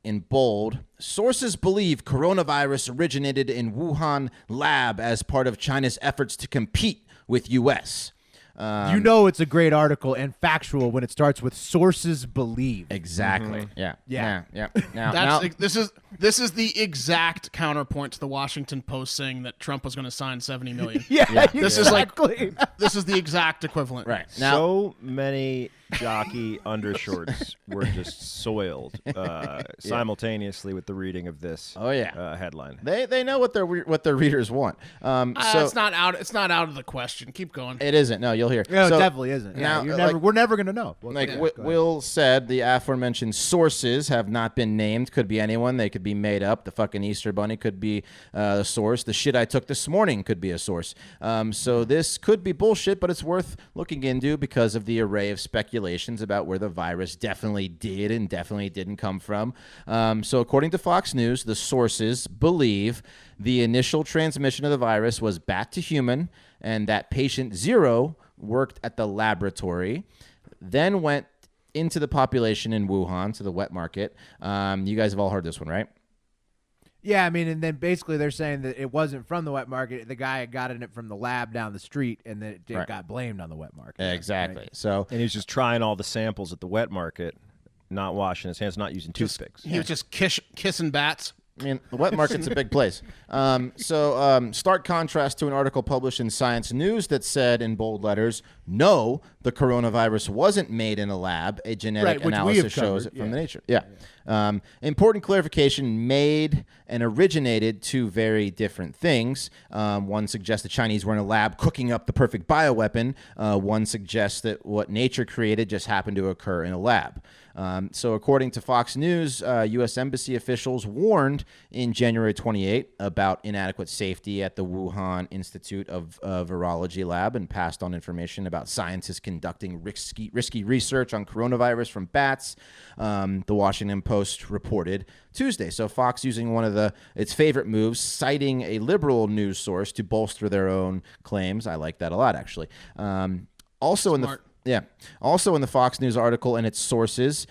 in bold, sources believe coronavirus originated in Wuhan lab as part of China's efforts to compete with U.S. It's a great article and factual when it starts with sources believe. Exactly. Yeah. Yeah. Now, This is the exact counterpoint to the Washington Post saying that Trump was going to sign $70 million. Yeah, This is like- exactly. This is the exact equivalent. right. Now, So many jockey undershorts were just soiled simultaneously with the reading of this Oh, yeah. headline. they know what their readers want. So It's not out. It's not out of the question. Keep going. it isn't. No, you'll hear. No, So it definitely isn't. now, Yeah, we're never going to know. Well, Like yeah, Wi- go ahead. Will said, the aforementioned sources have not been named. Could be anyone. They could be made up. The fucking Easter Bunny could be a source. The shit I took this morning could be a source. So this could be bullshit, but it's worth looking into because of the array of speculations about where the virus definitely did and definitely didn't come from. So according to Fox News, the sources believe the initial transmission of the virus was bat to human, and that patient 0 worked at the laboratory, then went into the population in Wuhan to the wet market. You guys have all heard this one, right? Yeah, I mean, and then basically they're saying that it wasn't from the wet market. The guy got in it from the lab down the street, and then it Right. got blamed on the wet market. Exactly. Right? So And he was just trying all the samples at the wet market, not washing his hands, not using toothpicks. He was just kissing bats. I mean, the wet market's a big place. Stark contrast to an article published in Science News that said in bold letters, no, the coronavirus wasn't made in a lab. A genetic Right, which we analysis have shows covered, it from yeah. the nature. Yeah. Important clarification, made and originated two very different things. One suggests the Chinese were in a lab cooking up the perfect bioweapon. One suggests that what nature created just happened to occur in a lab. So according to Fox News, U.S. Embassy officials warned in January 28 about inadequate safety at the Wuhan Institute of Virology lab and passed on information about scientists conducting risky research on coronavirus from bats, the Washington Post reported Tuesday. So Fox using one of its favorite moves, citing a liberal news source to bolster their own claims. I like that a lot, actually. Also in the Fox News article and its sources,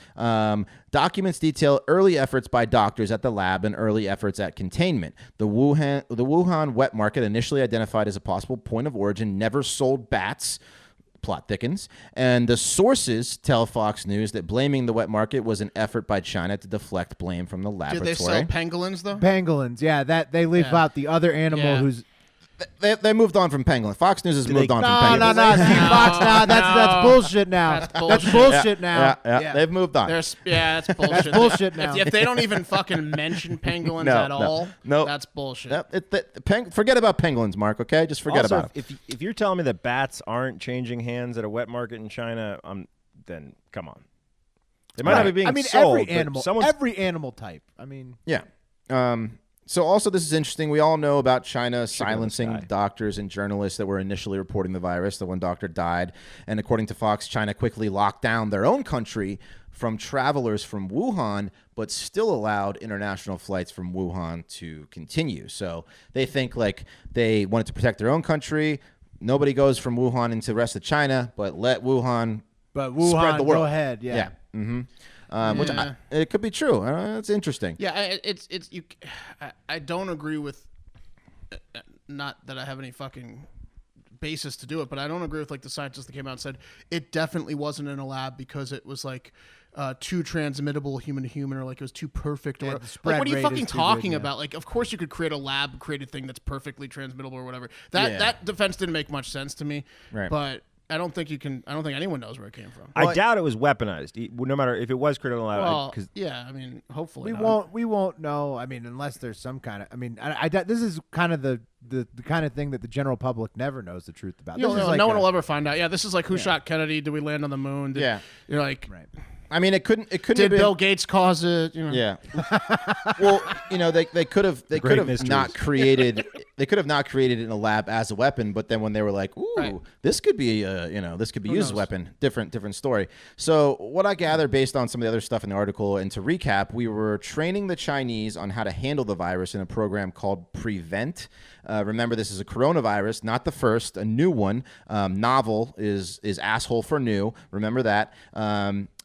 documents detail early efforts by doctors at the lab and early efforts at containment. The Wuhan wet market, initially identified as a possible point of origin, never sold bats. Plot thickens. And the sources tell Fox News that blaming the wet market was an effort by China to deflect blame from the Did laboratory. they sell pangolins though? Pangolins, yeah, that they leave Yeah. out the other animal Yeah. who's They moved on from pangolin. Fox News has moved on from No, pangolins. See, Fox now. That's bullshit now. That's bullshit now. Yeah. They've moved on. That's bullshit. That's bullshit now. If they don't even fucking mention pangolins at all, that's bullshit. Forget about pangolins, Mark. Okay, just forget also, about it. If you're telling me that bats aren't changing hands at a wet market in China, then come on. They might not be being sold. Every animal type. I mean, yeah. So also, this is interesting. We all know about China silencing doctors and journalists that were initially reporting the virus. The one doctor died. And according to Fox, China quickly locked down their own country from travelers from Wuhan, but still allowed international flights from Wuhan to continue. So they think like they wanted to protect their own country. Nobody goes from Wuhan into the rest of China, but let Wuhan spread the world. Go ahead. Yeah. Mm-hmm. Which it could be true. It's interesting. Yeah, I don't agree with. Not that I have any fucking basis to do it, but I don't agree with like the scientists that came out and said it definitely wasn't in a lab because it was like too transmittable human to human, or like it was too perfect. Or like, what are you fucking talking about? Like, of course you could create a lab created thing that's perfectly transmittable or whatever. That defense didn't make much sense to me. Right. But I don't think anyone knows where it came from. I doubt it was weaponized, no matter if it was created on lab. Yeah, I mean, hopefully we won't know. I mean, unless there's some kind of. I mean, I this is kind of the kind of thing that the general public never knows the truth about. No one will ever find out. Yeah, this is like who shot Kennedy? Did we land on the moon? You're like, right. I mean, it couldn't. Did have been, Bill Gates cause it? You know? Yeah. Well, they could have not created. They could have not created it in a lab as a weapon, but then when they were like, "Ooh, this could be this could be used as a weapon," different story. So what I gather based on some of the other stuff in the article, and to recap, we were training the Chinese on how to handle the virus in a program called Prevent. Remember, this is a coronavirus, not the first, a new one. Novel is asshole for new. Remember that.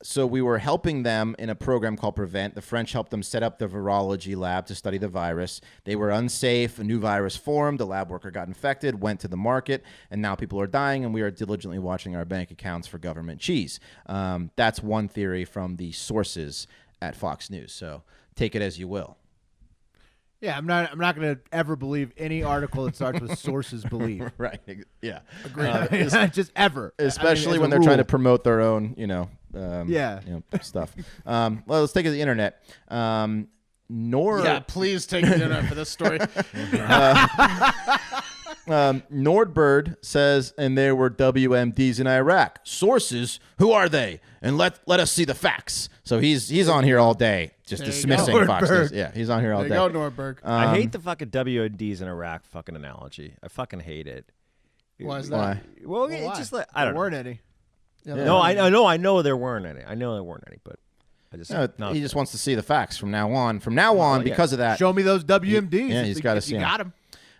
So we were helping them in a program called Prevent. The French helped them set up the virology lab to study the virus. They were unsafe. A new virus formed. A lab worker got infected, went to the market, and now people are dying, and we are diligently watching our bank accounts for government cheese. That's one theory from the sources at Fox News. So take it as you will. Yeah, I'm not going to ever believe any article that starts with sources believe. Right. Yeah. Agreed. Just ever. Especially when they're trying to promote their own, stuff. Well, let's take it to the internet. Please take the internet for this story. Nordberg says, and there were WMDs in Iraq. Sources, who are they? And let us see the facts. So he's on here all day, just dismissing Fox News. Yeah, he's on here all day. There you go, Nordberg. I hate the fucking WMDs in Iraq fucking analogy. I fucking hate it. Why is that? Well, it's just like I don't know. There weren't any. Yeah. No, I know there weren't any. But I just he just wants to see the facts from now on. From now on, because of that, show me those WMDs. He's got to see them. Got him.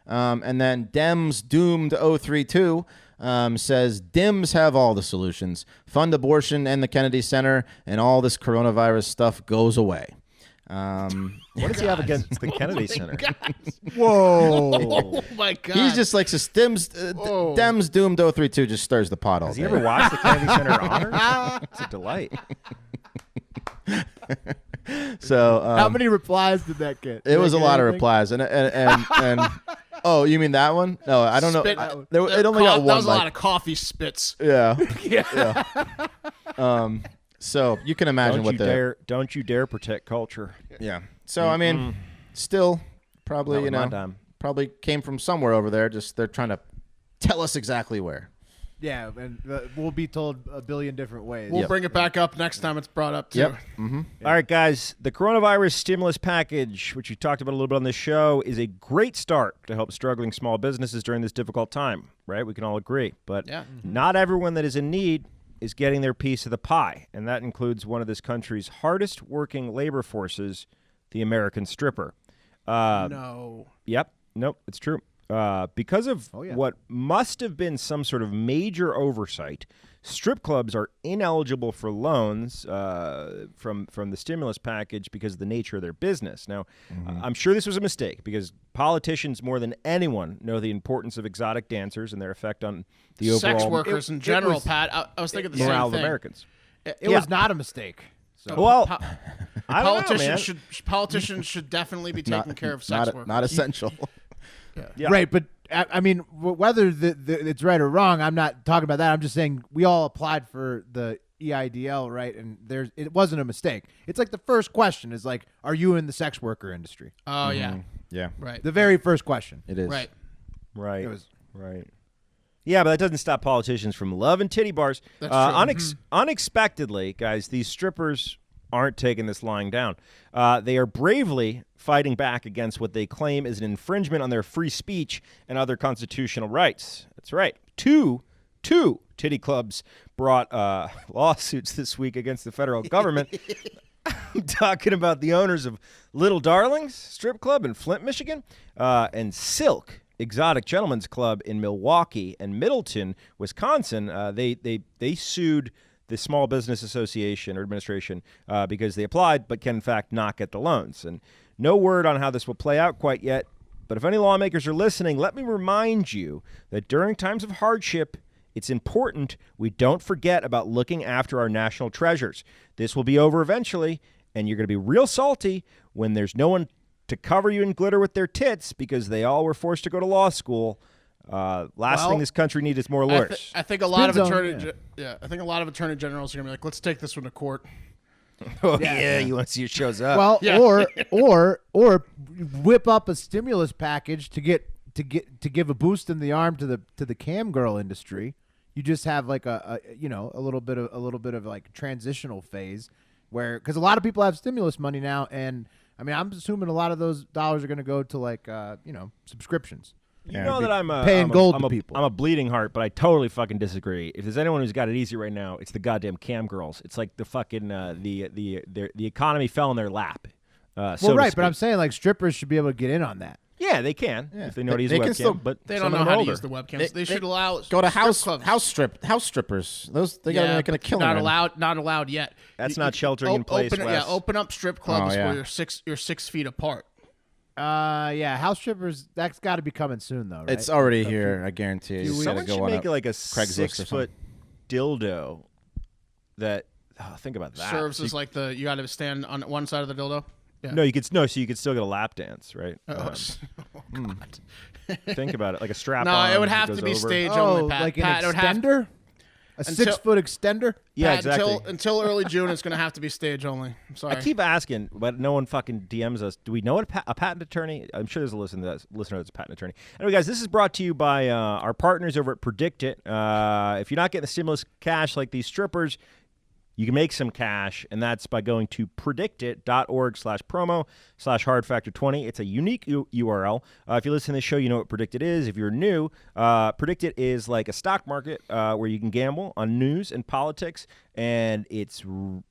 And then Dems Doomed 032 says Dems have all the solutions. Fund abortion and the Kennedy Center, and all this coronavirus stuff goes away. What does he have against the Kennedy Center? Whoa. Oh, my God. He's just like, Dems Doomed 032 just stirs the pot all day. Has he ever watched the Kennedy Center Honors? It's a delight. So how many replies did that get? It was a lot of replies, and oh, you mean that one? No, I don't know. It only got one. That was a lot of coffee spits. Yeah. Yeah. So you can imagine don't you dare protect culture. Yeah. So I mean, still probably probably came from somewhere over there. Just they're trying to tell us exactly where. Yeah, and we'll be told a billion different ways. We'll bring it back up next time it's brought up, too. Yep. Mm-hmm. All right, guys. The coronavirus stimulus package, which we talked about a little bit on this show, is a great start to help struggling small businesses during this difficult time, right? We can all agree. But not everyone that is in need is getting their piece of the pie, and that includes one of this country's hardest working labor forces, the American stripper. No. Yep. Nope. It's true. Because of what must have been some sort of major oversight, strip clubs are ineligible for loans from the stimulus package because of the nature of their business. Now, I'm sure this was a mistake because politicians more than anyone know the importance of exotic dancers and their effect on the overall sex workers in general, Pat. I was thinking the morale same thing. of Americans. It was not a mistake. So. Well, I don't know, man. Politicians should definitely be taking care of sex workers. Not essential. Yeah. Right, but I mean, whether it's right or wrong, I'm not talking about that. I'm just saying we all applied for the EIDL, right? And it wasn't a mistake. It's like the first question is like, are you in the sex worker industry? Oh, yeah. Yeah. Right. The very first question. It is. Right. Right. It was right. Yeah, but that doesn't stop politicians from loving titty bars. That's true. Unexpectedly, guys, these strippers aren't taking this lying down. They are bravely fighting back against what they claim is an infringement on their free speech and other constitutional rights. That's right. Two titty clubs brought lawsuits this week against the federal government. I'm talking about the owners of Little Darlings Strip Club in Flint, Michigan, and Silk Exotic Gentlemen's Club in Milwaukee and Middleton, Wisconsin. They sued the Small Business Association or Administration because they applied but can, in fact, not get the loans. And no word on how this will play out quite yet. But if any lawmakers are listening, let me remind you that during times of hardship, it's important we don't forget about looking after our national treasures. This will be over eventually, and you're going to be real salty when there's no one to cover you in glitter with their tits because they all were forced to go to law school. Last thing this country needs is more lawyers. I think a lot of attorney generals are gonna be like, let's take this one to court. Oh yeah, you want to see it shows up? Well, Yeah. or whip up a stimulus package to give a boost in the arm to the cam girl industry. You just have like a little bit of like transitional phase where, because a lot of people have stimulus money now, and I mean I'm assuming a lot of those dollars are going to go to like subscriptions. You know that I'm paying gold to people. I'm a bleeding heart, but I totally fucking disagree. If there's anyone who's got it easy right now, it's the goddamn cam girls. It's like the fucking the economy fell in their lap. Well, right, but I'm saying like strippers should be able to get in on that. Yeah, they can if they know how to use They a can webcam. still- But They some don't know of them how are to older. use the webcams. They should allow Go to strip clubs. house strippers. Those they got to make a killing. Not right? Not allowed yet. That's not sheltering in place, Open, Wes. open up strip clubs Oh, yeah. where you're 6 feet apart. House strippers. That's got to be coming soon though, right? It's already here. I guarantee you. You gotta Someone go should on make it like a Craigslist or 6-foot dildo that. Oh, think about that. Serves as like you got to stand on one side of the dildo. Yeah. So you could still get a lap dance, right? Oh, God. Think about it, like a strap. No, on it would that have goes to be over. stage Oh, only. Pat. like an Pat, it would have to- extender, a 6-foot extender. Yeah, Pat, exactly. Until early June, it's going to have to be stage only. I'm sorry. I keep asking, but no one fucking DMs us. Do we know what a patent attorney? I'm sure there's a listener that's a patent attorney. Anyway, guys, this is brought to you by our partners over at Predict It. If you're not getting the stimulus cash like these strippers, you can make some cash, and that's by going to predictit.org/promo/hardfactor20. It's a unique URL. If you listen to this show, you know what Predictit is. If you're new, Predictit is like a stock market where you can gamble on news and politics, and it's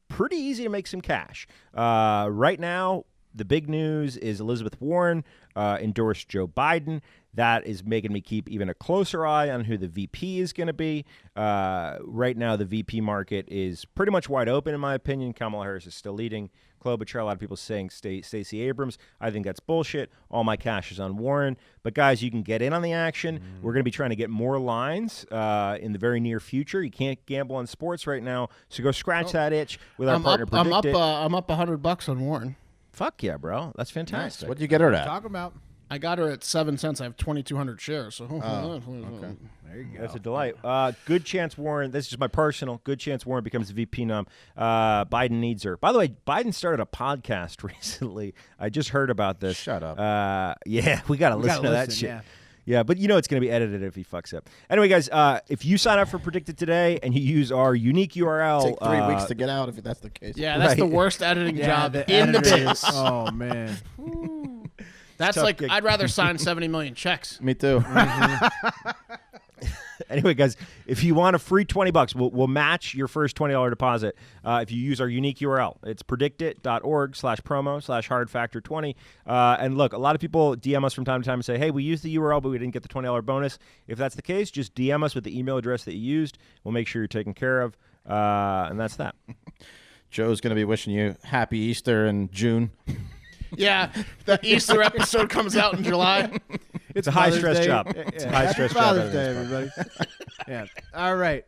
pretty easy to make some cash. Right now, the big news is Elizabeth Warren endorsed Joe Biden. That is making me keep even a closer eye on who the VP is going to be. Right now, the VP market is pretty much wide open, in my opinion. Kamala Harris is still leading. Klobuchar, a lot of people saying Stacey Abrams. I think that's bullshit. All my cash is on Warren. But, guys, you can get in on the action. We're going to be trying to get more lines in the very near future. You can't gamble on sports right now, so go scratch that itch with our partner Predict It. I'm up $100 on Warren. Fuck yeah, bro. That's fantastic. What'd you get her at? Talk about. I got her at 7 cents. I have 2,200 shares. So There you go. That's a delight. Good chance Warren, this is just my personal, good chance Warren becomes the VP nom. Biden needs her. By the way, Biden started a podcast recently. I just heard about this. Shut up. Yeah, we got to listen to that shit. Yeah. Yeah, but you know it's going to be edited if he fucks up. Anyway, guys, if you sign up for Predicted today and you use our unique URL. Take 3 weeks to get out if that's the case. Yeah, that's Right. the worst editing job the in the editor- biz. Oh man. That's tough like gig. I'd rather sign 70 million checks. Me too. Anyway, guys, if you want a free $20, we'll match your first $20 deposit if you use our unique URL. It's predictit.org/promo/hardfactor20. And look, a lot of people DM us from time to time and say, hey, we used the URL, but we didn't get the $20 bonus. If that's the case, just DM us with the email address that you used. We'll make sure you're taken care of. And that's that. Joe's going to be wishing you happy Easter in June. Yeah, the Easter episode comes out in July. It's a high-stress Father's Day. job. Yeah, It's a yeah. high-stress Happy job. Father's Day, everybody. Yeah. All right.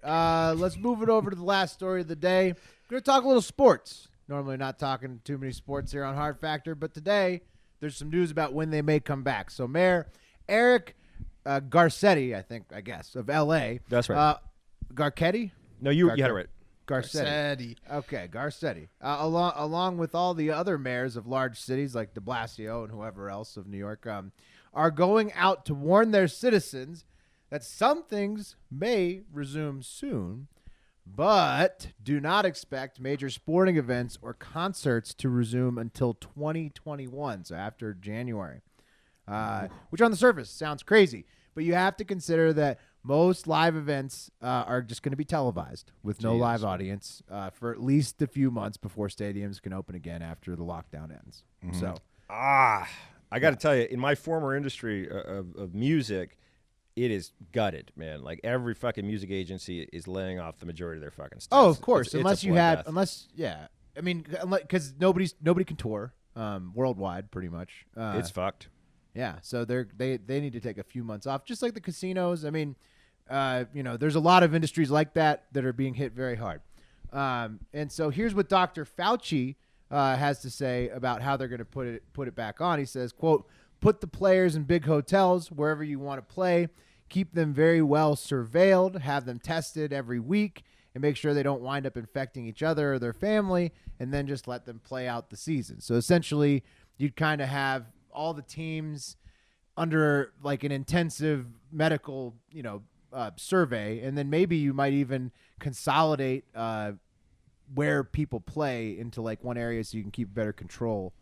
Let's move it over to the last story of the day. We're going to talk a little sports. Normally not talking too many sports here on Hard Factor, but today there's some news about when they may come back. So, Mayor, Eric Garcetti, I guess, of L.A. That's right. Garcetti? No, you had it right. Garcetti. Okay, Garcetti. Along with all the other mayors of large cities like de Blasio and whoever else of New York, are going out to warn their citizens that some things may resume soon, but do not expect major sporting events or concerts to resume until 2021, so after January, which on the surface sounds crazy, but you have to consider that most live events are just going to be televised with no live audience for at least a few months before stadiums can open again after the lockdown ends. So, I got to tell you, in my former industry of music, it is gutted, man. Like every fucking music agency is laying off the majority of their fucking stuff. oh, of course, It's a unless bloodbath. I mean, because nobody can tour worldwide, pretty much. It's fucked. Yeah, so they need to take a few months off, just like the casinos. I mean, there's a lot of industries like that are being hit very hard. And so here's what Dr. Fauci has to say about how they're going to put it back on. He says, quote, "Put the players in big hotels wherever you want to play. Keep them very well surveilled. Have them tested every week, and make sure they don't wind up infecting each other or their family, and then just let them play out the season." So essentially, you'd kind of have all the teams under like an intensive medical, survey, and then maybe you might even consolidate where people play into like one area so you can keep better control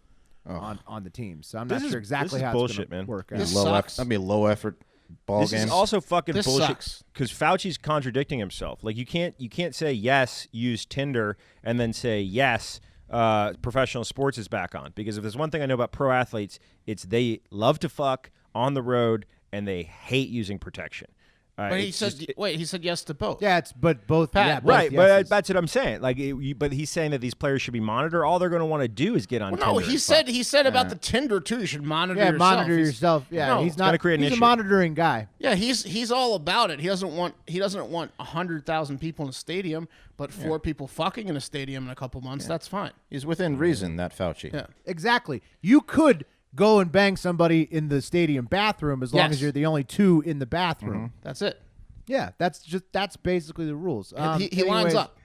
on the teams. So I'm not sure exactly how bullshit, it's going to work out. This Low sucks. that'd be a low effort ball This game. is also fucking This bullshit sucks. because Fauci's contradicting himself. Like you can't say yes, use Tinder, and then say yes, professional sports is back on. Because if there's one thing I know about pro athletes, it's they love to fuck on the road and they hate using protection. But he said yes to both. Yeah, but both. Pat, Yeah, both Right, yeses. but that's what I'm saying. Like, but he's saying that these players should be monitored. All they're going to want to do is get on. Well, no, Tinder he said about the Tinder too. You should monitor Yeah, yourself. monitor yourself. Yeah, No, he's it's not. gotta create an He's a issue. monitoring guy. Yeah, he's all about it. He doesn't want 100,000 people in a stadium, but 4 people fucking in a stadium in a couple months. That's fine. He's within reason, that Fauci. Yeah. Exactly. You could go and bang somebody in the stadium bathroom as long Yes. as you're the only two in the bathroom. That's it. Yeah, that's basically the rules. He lines anyways, up.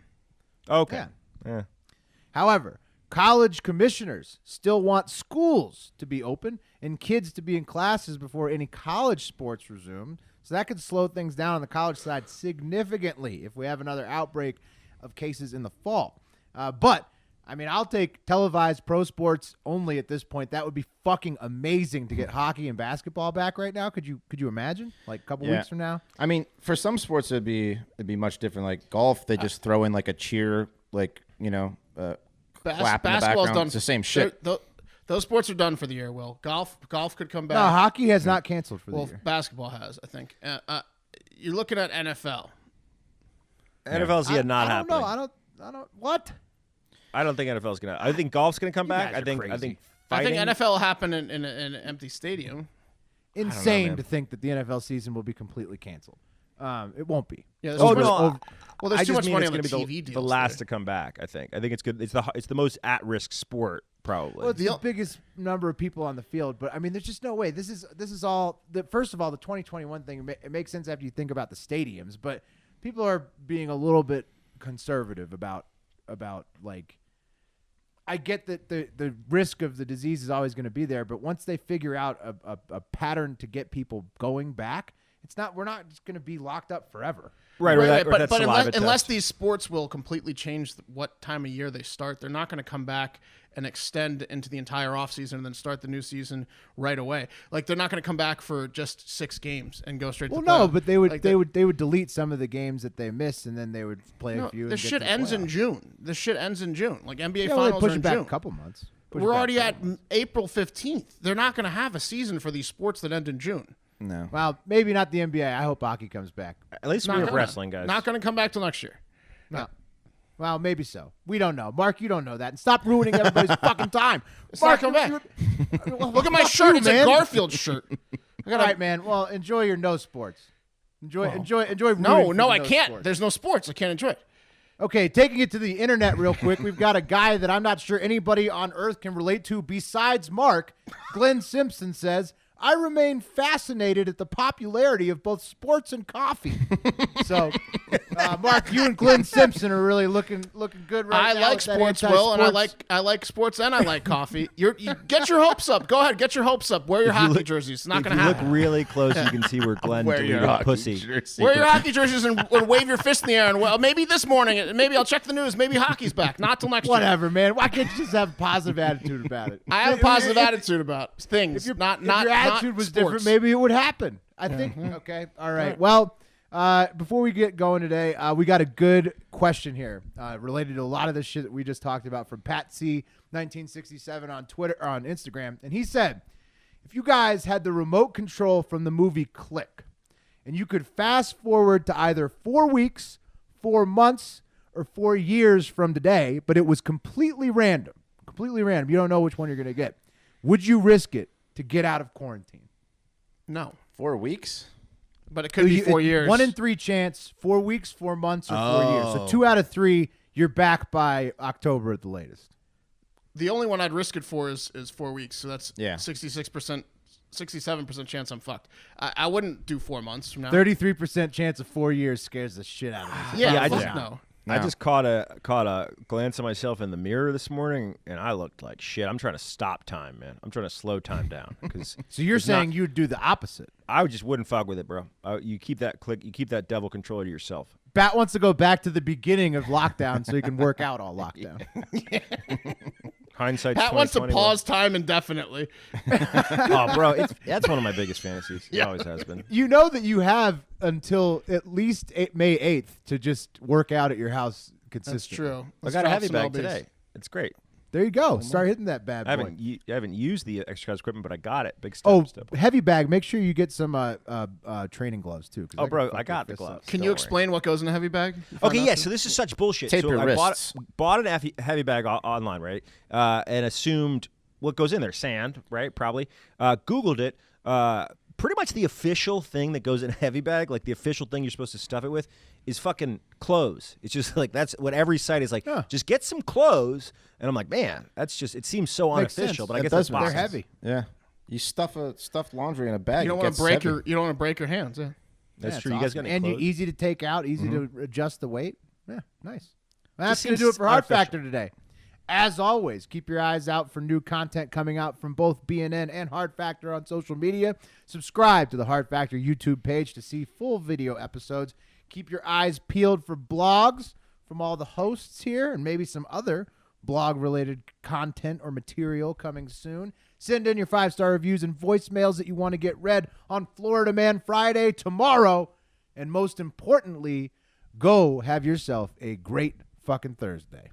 Okay. Yeah. Yeah. However, college commissioners still want schools to be open and kids to be in classes before any college sports resume. So that could slow things down on the college side significantly if we have another outbreak of cases in the fall. But I mean, I'll take televised pro sports only at this point. That would be fucking amazing to get hockey and basketball back right now. Could you imagine? Like a couple weeks from now? I mean, for some sports it'd be much different. Like golf, they just throw in like a cheer, like clap in the Basketball's background. done. It's the same shit. Those sports are done for the year. Will golf could come back. No, hockey has not canceled for the Well, year. basketball has, I think. You're looking at NFL. NFL's I not don't happening. know. I don't. What? I don't think NFL's gonna. I think golf's gonna come back. guys I are think. crazy. I think. I Fighting, think NFL will happen in an empty stadium. Insane man. to think that the NFL season will be completely canceled. It won't be. Yeah, there's Oh too much- no! well, there's I too just much mean money it's on the gonna TV be deals. the last there. to come back. I think. I think it's good. It's the most at risk sport probably. Well, it's the biggest number of people on the field, but I mean, there's just no way. This is all. First of all, the 2021 thing. It makes sense after you think about the stadiums, but people are being a little bit conservative about like. I get that the risk of the disease is always going to be there, but once they figure out a pattern to get people going back, we're not just going to be locked up forever. right, or But that saliva unless test. these sports will completely change what time of year they start, they're not going to come back and extend into the entire offseason and then start the new season right away. Like they're not going to come back for just 6 games and go straight Well, to no, playoff. but they would Like they would delete some of the games that they missed, and then they would play a few. this shit ends in June. This shit ends in June. Like NBA Yeah, well, they finals push are it in back June. a couple months. Push it We're back already a at couple months. April 15th. They're not going to have a season for these sports that end in June. No. Well, maybe not the NBA. I hope hockey comes back. At least we Not have gonna. wrestling, guys. Not going to come back till next year. No. Well, maybe so. We don't know. Mark, you don't know that. And stop ruining everybody's fucking time. It's not coming back. Look at my shirt. It's a Garfield shirt. All right, man. Well, enjoy your no sports. Enjoy. Rooting No, for no, the I can't. sports. There's no sports. I can't enjoy it. Okay, taking it to the internet real quick. We've got a guy that I'm not sure anybody on Earth can relate to besides Mark. Glenn Simpson says, I remain fascinated at the popularity of both sports and coffee. So, Mark, you and Glenn Simpson are really looking good right now. I like sports, Will, and I like sports, and I like coffee. You get your hopes up. Go ahead, get your hopes up. Wear your hockey jerseys. It's not going to happen. If you look really close, you can see where Glenn deleted pussy. Wear your hockey jerseys and wave your fist in the air. And well, maybe this morning, maybe I'll check the news. Maybe hockey's back. Not till next year. Whatever, man. Why can't you just have a positive attitude about it? I have a positive attitude about things. If your attitude was sports. different, maybe it would happen. I think. Okay. All right. Well, before we get going today, we got a good question here related to a lot of the shit that we just talked about from Pat C 1967 on Twitter or on Instagram, and he said, if you guys had the remote control from the movie Click, and you could fast forward to either 4 weeks, 4 months, or 4 years from today, but it was completely random. You don't know which one you're going to get. Would you risk it to get out of quarantine? No. 4 weeks? But it could be 4 years. 1 in 3 chance, 4 weeks, 4 months, or 4 years. So 2 out of 3, you're back by October at the latest. The only one I'd risk it for is 4 weeks. So that's 66%, 67% chance I'm fucked. I wouldn't do 4 months from now. 33% chance of 4 years scares the shit out of me. Yeah, no. I just caught a glance of myself in the mirror this morning, and I looked like shit. I'm trying to stop time, man. I'm trying to slow time down. So you're saying you'd do the opposite? I just wouldn't fuck with it, bro. You keep that devil control to yourself. Bat wants to go back to the beginning of lockdown so he can work out all lockdown. Hindsight's Pat wants to 20/20. pause time indefinitely. Oh, bro, that's one of my biggest fantasies. It always has been. You know that you have until at least May 8th to just work out at your house consistently. That's true. I got a heavy bag today. It's great. There you go. Start hitting that bad boy. I haven't used the exercise equipment, but I got it. Big step. Heavy bag. Make sure you get some training gloves too. Oh, bro, I got the gloves. Can you explain what goes in a heavy bag? Okay, yeah. So this is such bullshit. Tape so your I wrists. bought an heavy bag online, right? And assumed what goes in there, sand, right? Probably. Googled it. Pretty much the official thing that goes in a heavy bag, like the official thing you're supposed to stuff it with, is fucking clothes. It's just like that's what every site is like. Just get some clothes, and I'm like, man, that's just. It seems so unofficial, but I guess that's they're heavy. Yeah. You stuff stuffed laundry in a bag. You don't want to break your. You don't want to break your hands. Yeah. That's true. Awesome. You guys got any and clothes? you're easy to take out, easy to adjust the weight. Yeah, nice. Well, that's Just going to do seems it for Hard unofficial. Factor today. As always, keep your eyes out for new content coming out from both BNN and Hard Factor on social media. Subscribe to the Hard Factor YouTube page to see full video episodes. Keep your eyes peeled for blogs from all the hosts here and maybe some other blog-related content or material coming soon. Send in your 5-star reviews and voicemails that you want to get read on Florida Man Friday tomorrow. And most importantly, go have yourself a great fucking Thursday.